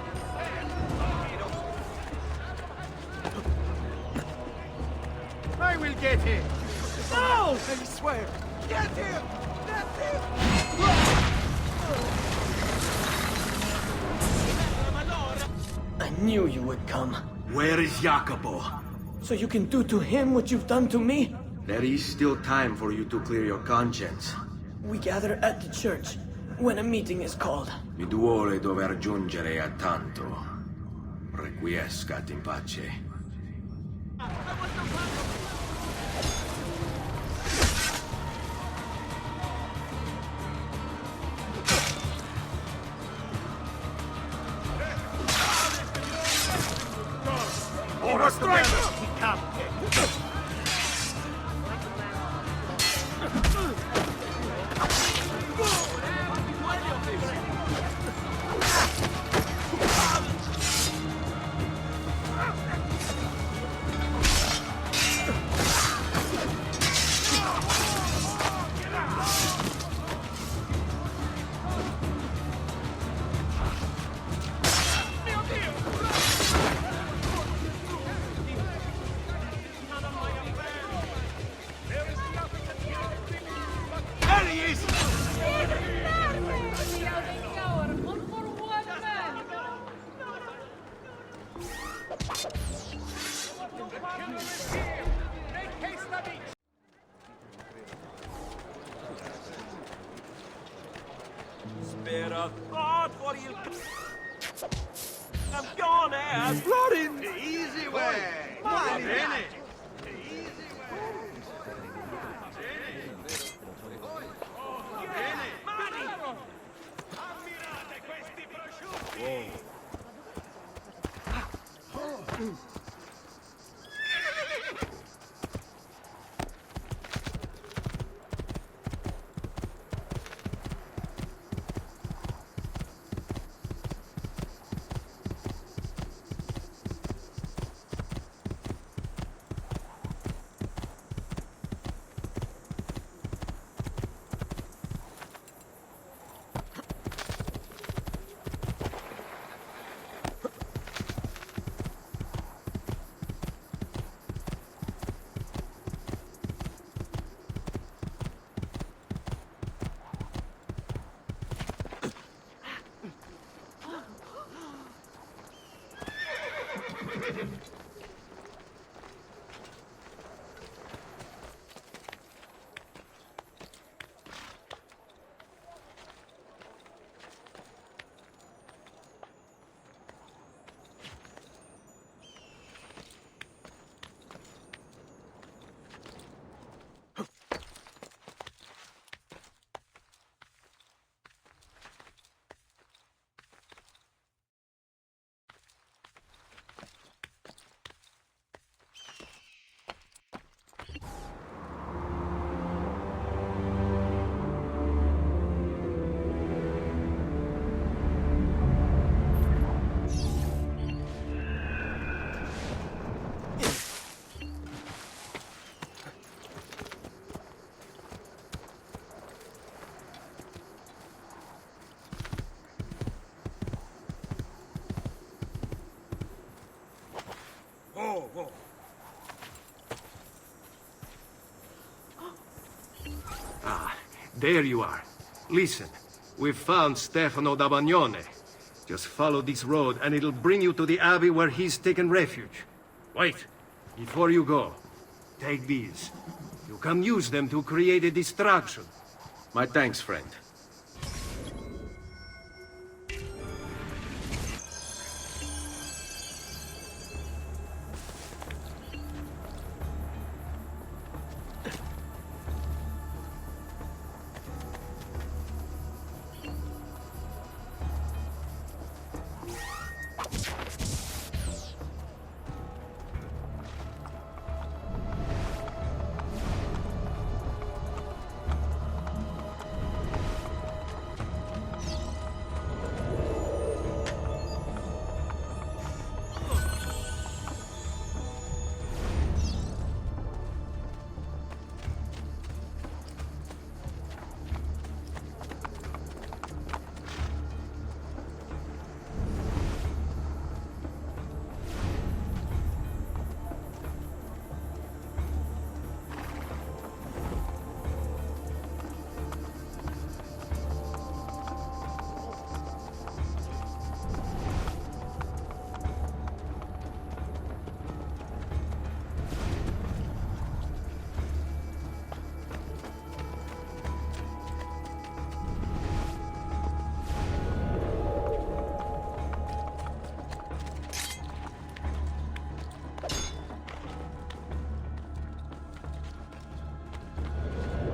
I will get him! No! I swear! Get him! Get him! I knew you would come. Where is Jacopo? So you can do to him what you've done to me? There is still time for you to clear your conscience. We gather at the church when a meeting is called. Mi duole dover giungere a tanto. Requiescat in pace. a strike! Spare a thought for il... Campione, esploding! The easy way! Va bene! Ammirate questi prosciutti! There you are. Listen, we've found Stefano da Bagnone. Just follow this road and it'll bring you to the abbey where he's taken refuge. Wait, before you go, take these. You can use them to create a distraction. My thanks, friend.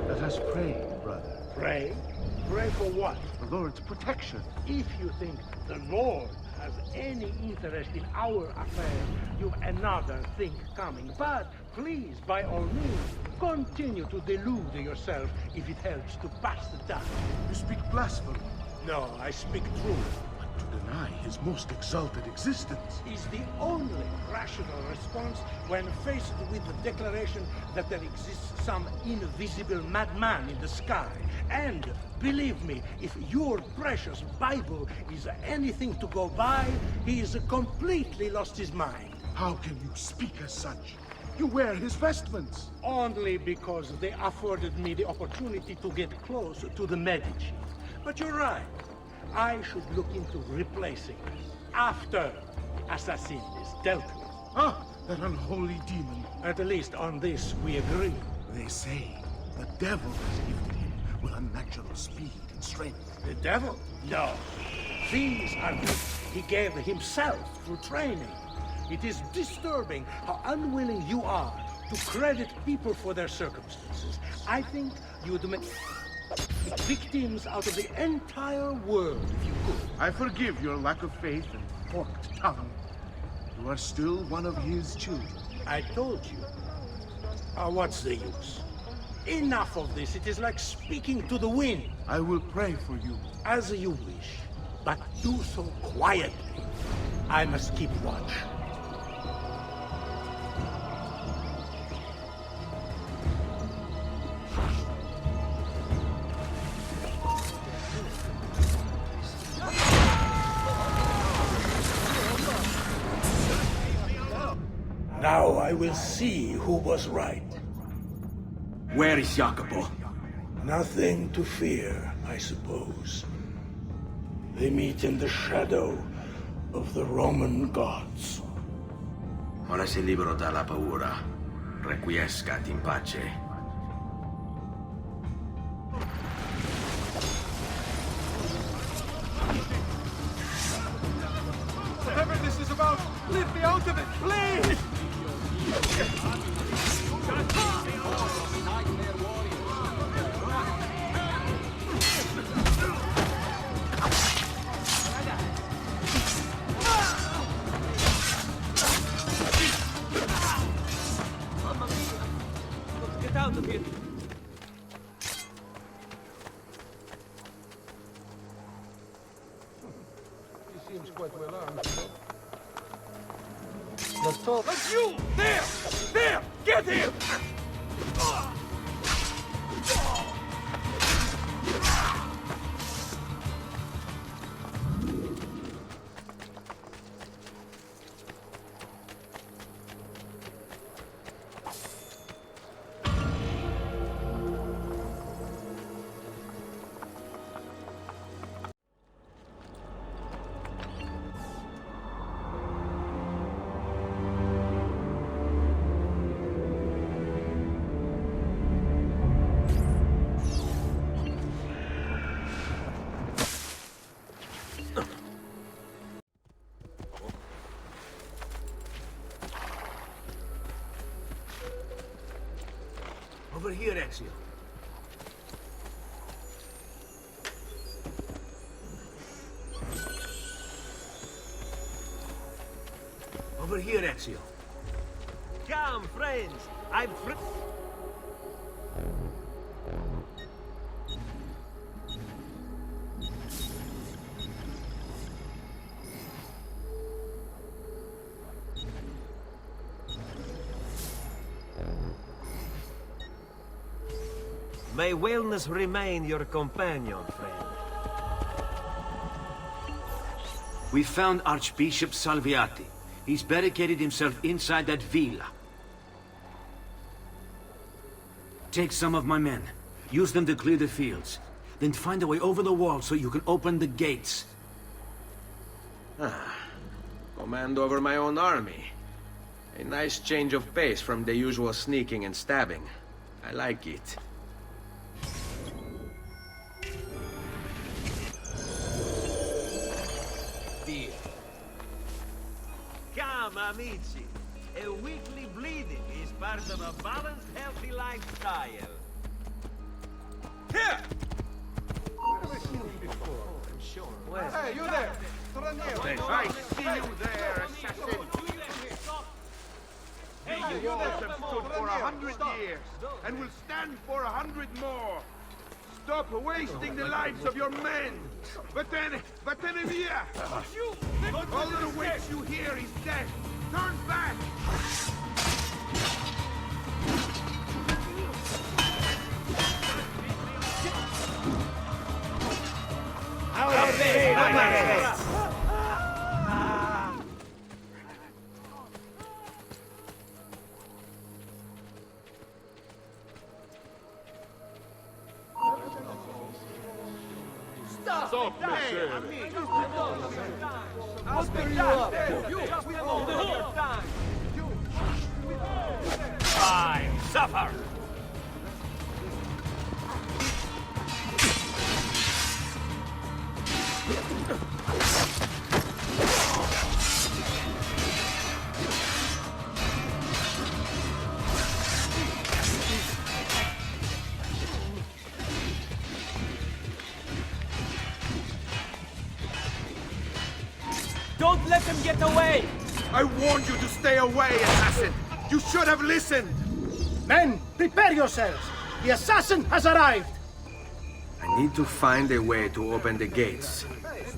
Let us pray, brother. Pray? Pray for what? The Lord's protection. If you think the Lord has any interest in our affairs, you've another thing coming. But please, by all means, continue to delude yourself if it helps to pass the time. You speak blasphemy. No, I speak truth. To deny his most exalted existence Is the only rational response when faced with the declaration that there exists some invisible madman in the sky. And believe me, if your precious Bible is anything to go by, he has completely lost his mind. How can you speak as such? You wear his vestments. Only because they afforded me the opportunity to get close to the Medici. But you're right. I should look into replacing it after the assassin is dealt with. Ah, that unholy demon. At least on this we agree. They say the devil has gifted him with unnatural speed and strength. The devil? No. These are gifts he gave himself through training. It is disturbing how unwilling you are to credit people for their circumstances. I think you would make victims out of the entire world if you could. I forgive your lack of faith and forked tongue. You are still one of his children. I told you. What's the use? Enough of this. It is like speaking to the wind. I will pray for you. As you wish, but do so quietly. I must keep watch. Now I will see who was right. Where is Jacopo? Nothing to fear, I suppose. They meet in the shadow of the Roman gods. Ora sei libero dalla paura. Requiescat in pace. Whatever this is about, leave me out of it, please! Get out of here! He seems quite well armed, Let's talk. That's you! There! There! Get him! Over here, Ezio. Over here, Ezio. Come, friends. I've May wellness remain your companion, friend. We found Archbishop Salviati. He's barricaded himself inside that villa. Take some of my men. Use them to clear the fields. Then find a way over the wall so you can open the gates. Command over my own army. A nice change of pace from the usual sneaking and stabbing. I like it. Come, amici. A weekly bleeding is part of a balanced, healthy lifestyle. Here! Where have I seen him before? I'm sure. Hey, you there! I see you there, assassin. The walls have stood for 100 years, and will stand for 100 more. Stop wasting the lives of your men! Vattene via! All that awaits you here is death! Turn back! Stop, Fine, suffer! Don't let them get away! I warned you to stay away, assassin! You should have listened! Men, prepare yourselves! The assassin has arrived! I need to find a way to open the gates.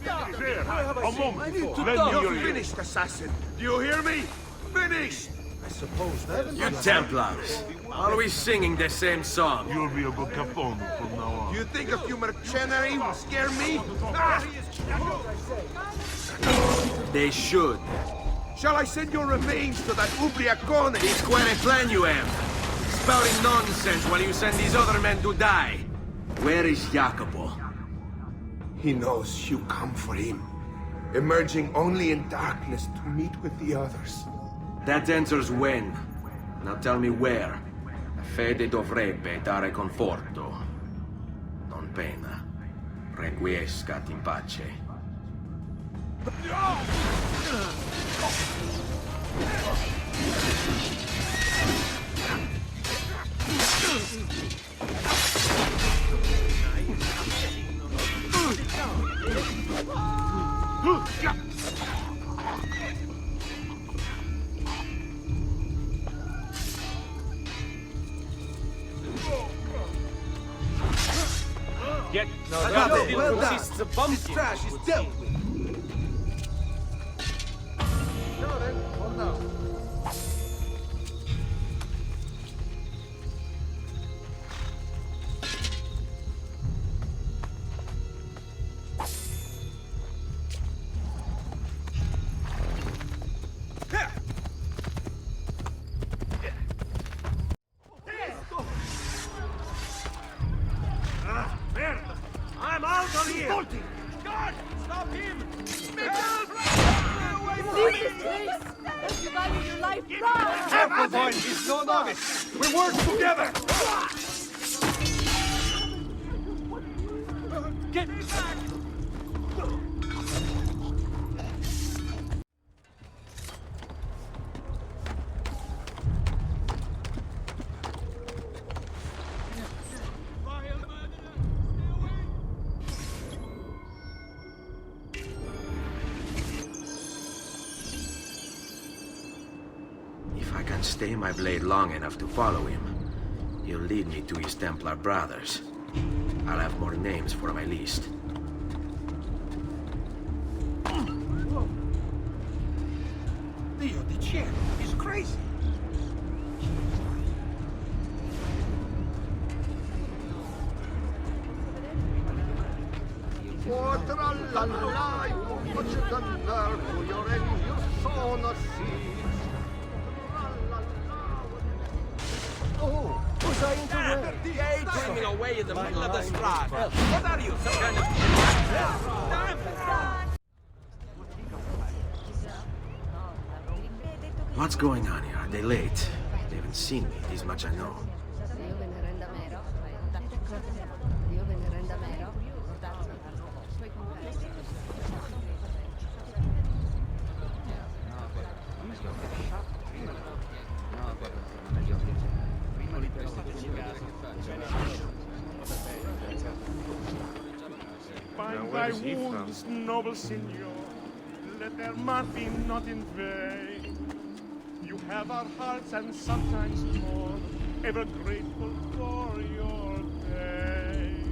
A moment! You're finished, assassin! Do you hear me? Finished! I suppose that... You Templars, always singing the same song. You'll be a good capone from now on. Do you think a few mercenary will scare me? Ah! They should. Shall I send your remains to that Ubriacone? It's quite a plan you have. Spouting nonsense while you send these other men to die. Where is Jacopo? He knows you come for him, emerging only in darkness to meet with the others. That answers when. Now tell me where. La fede dovrebbe dare conforto. Non pena. Requiescat in pace. Get Well done. This trash is dealt with. Now then, hold down. I'm out of here! God, stop him! Leave this place! If you value your life, run! Everyone is no novice! We work together! Get back! If I can stay my blade long enough to follow him, he'll lead me to his Templar brothers. I'll have more names for my list. Dio di cielo, he's crazy. Oh, tra-la-la, what you done there for your end? You sown a seed. Oh, was I in the way? Bringing away in the middle of the stride. What are you, some kind of... What's going on here? Are they late? They haven't seen me, this much I know. Bind thy wounds, noble signor. that there might be not in vain. You have our hearts and sometimes more, ever grateful for your pain.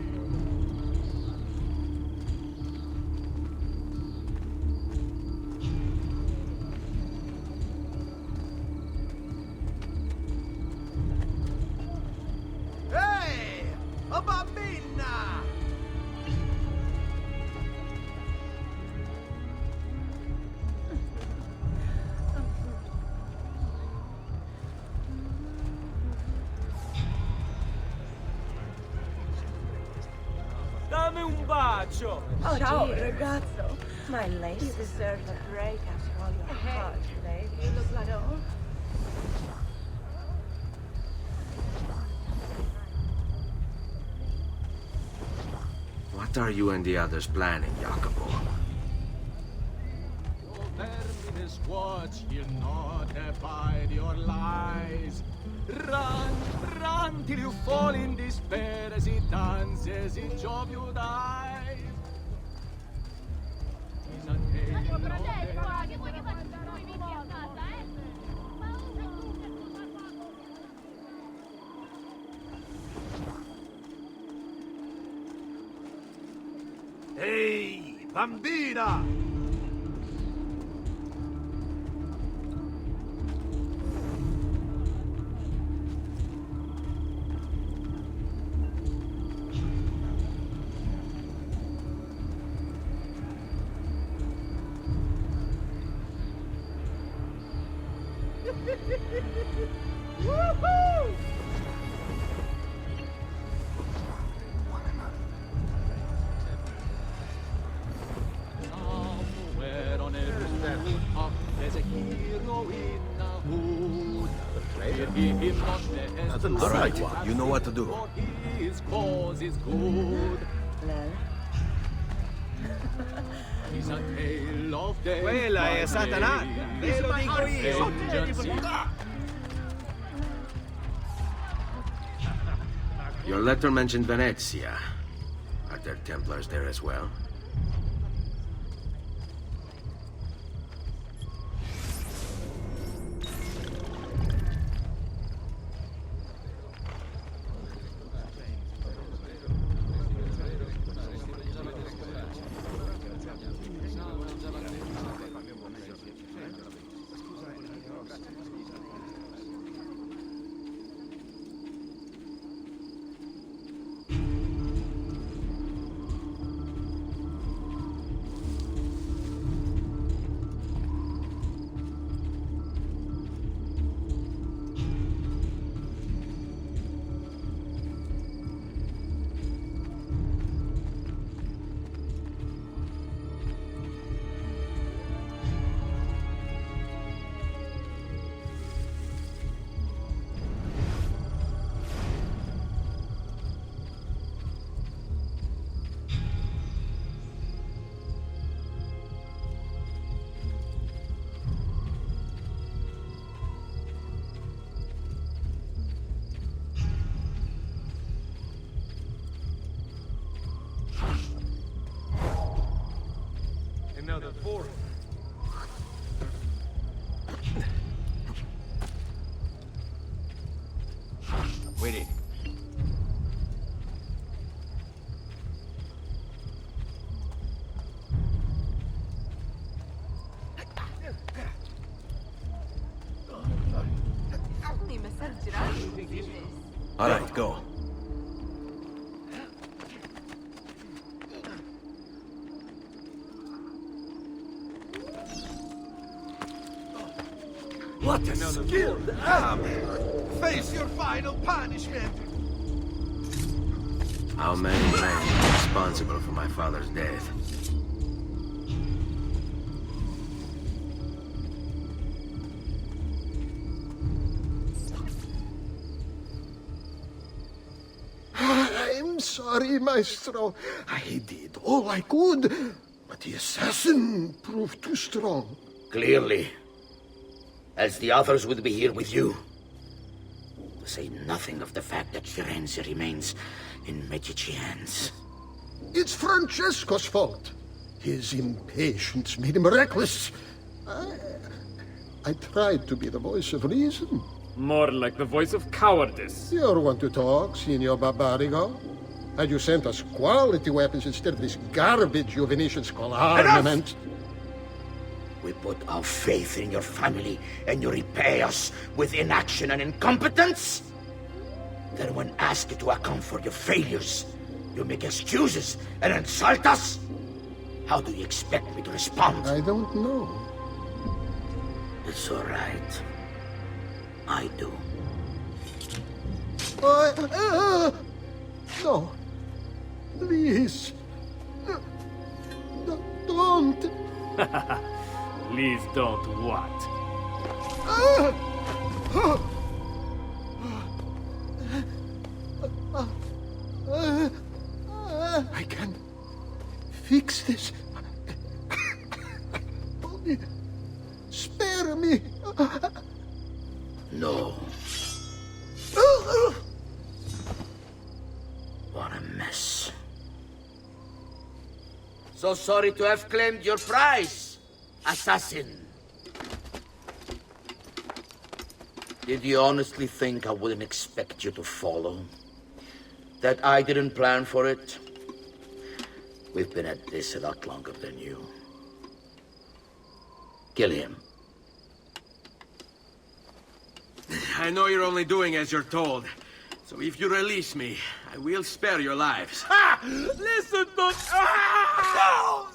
Ehi! Oh bambina! Dammi un bacio! Oh, Ciao, dear. ragazzo. My lace deserves a break after all your Hey, hugs, baby. you look like a... What are you and the others planning, Jacopo? Your verminous watch, he'll not abide your lies. Run, run till you fall in despair as he dances each of your eyes. He's a tale of Ehi, bambina! Woohoo! Somewhere on every rooftop, there's a hero in a hood. Hear him not the All right, you know what to do. his cause is good. He's a tale of death. Quella è Satana, ve lo dico io. Your letter mentioned Venezia. Are there Templars there as well? Another 4. Waiting. All right, go. What a skilled army! Face your final punishment! How many men are responsible for my father's death? I'm sorry, Maestro. I did all I could, but the assassin proved too strong. Clearly. Else the others would be here with you. To say nothing of the fact that Firenze remains in Medici hands. It's Francesco's fault. His impatience made him reckless. I tried to be the voice of reason. More like the voice of cowardice. You're one to talk, Signor Barbarigo. Had you sent us quality weapons instead of this garbage you Venetians call armament... We put our faith in your family, and you repay us with inaction and incompetence? Then when asked to account for your failures, you make excuses and insult us? How do you expect me to respond? I don't know. It's all right. I do. No. Please. Don't. Please don't what? I can fix this. Only spare me. No. What a mess. So sorry to have claimed your prize, assassin. Did you honestly think I wouldn't expect you to follow? That I didn't plan for it? We've been at this a lot longer than you. Kill him. I know you're only doing as you're told. So if you release me, I will spare your lives. Ah! Listen to... Ah!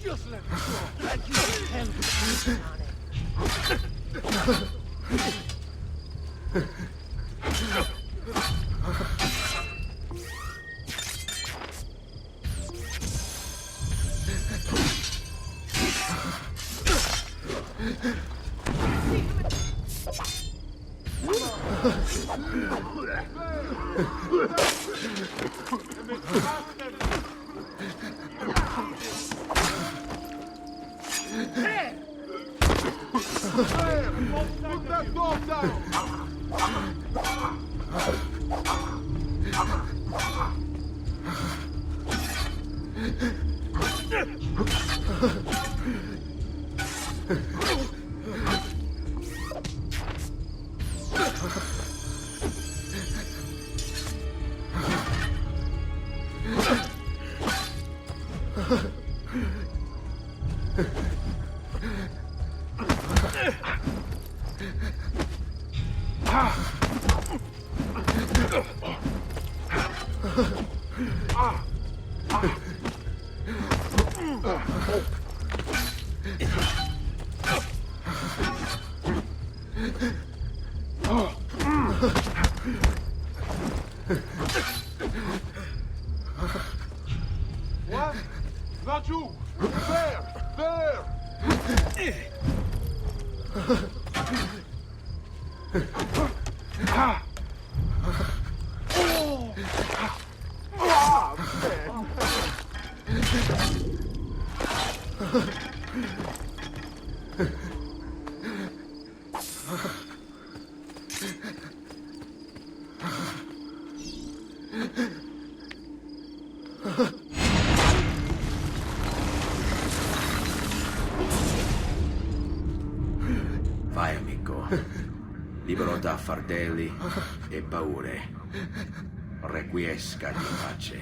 Just let me go. Like you can. Hey! Put that dog down! What? Not you! There! There! Vai, amico. Libero da fardelli e paure. Requiesca di pace.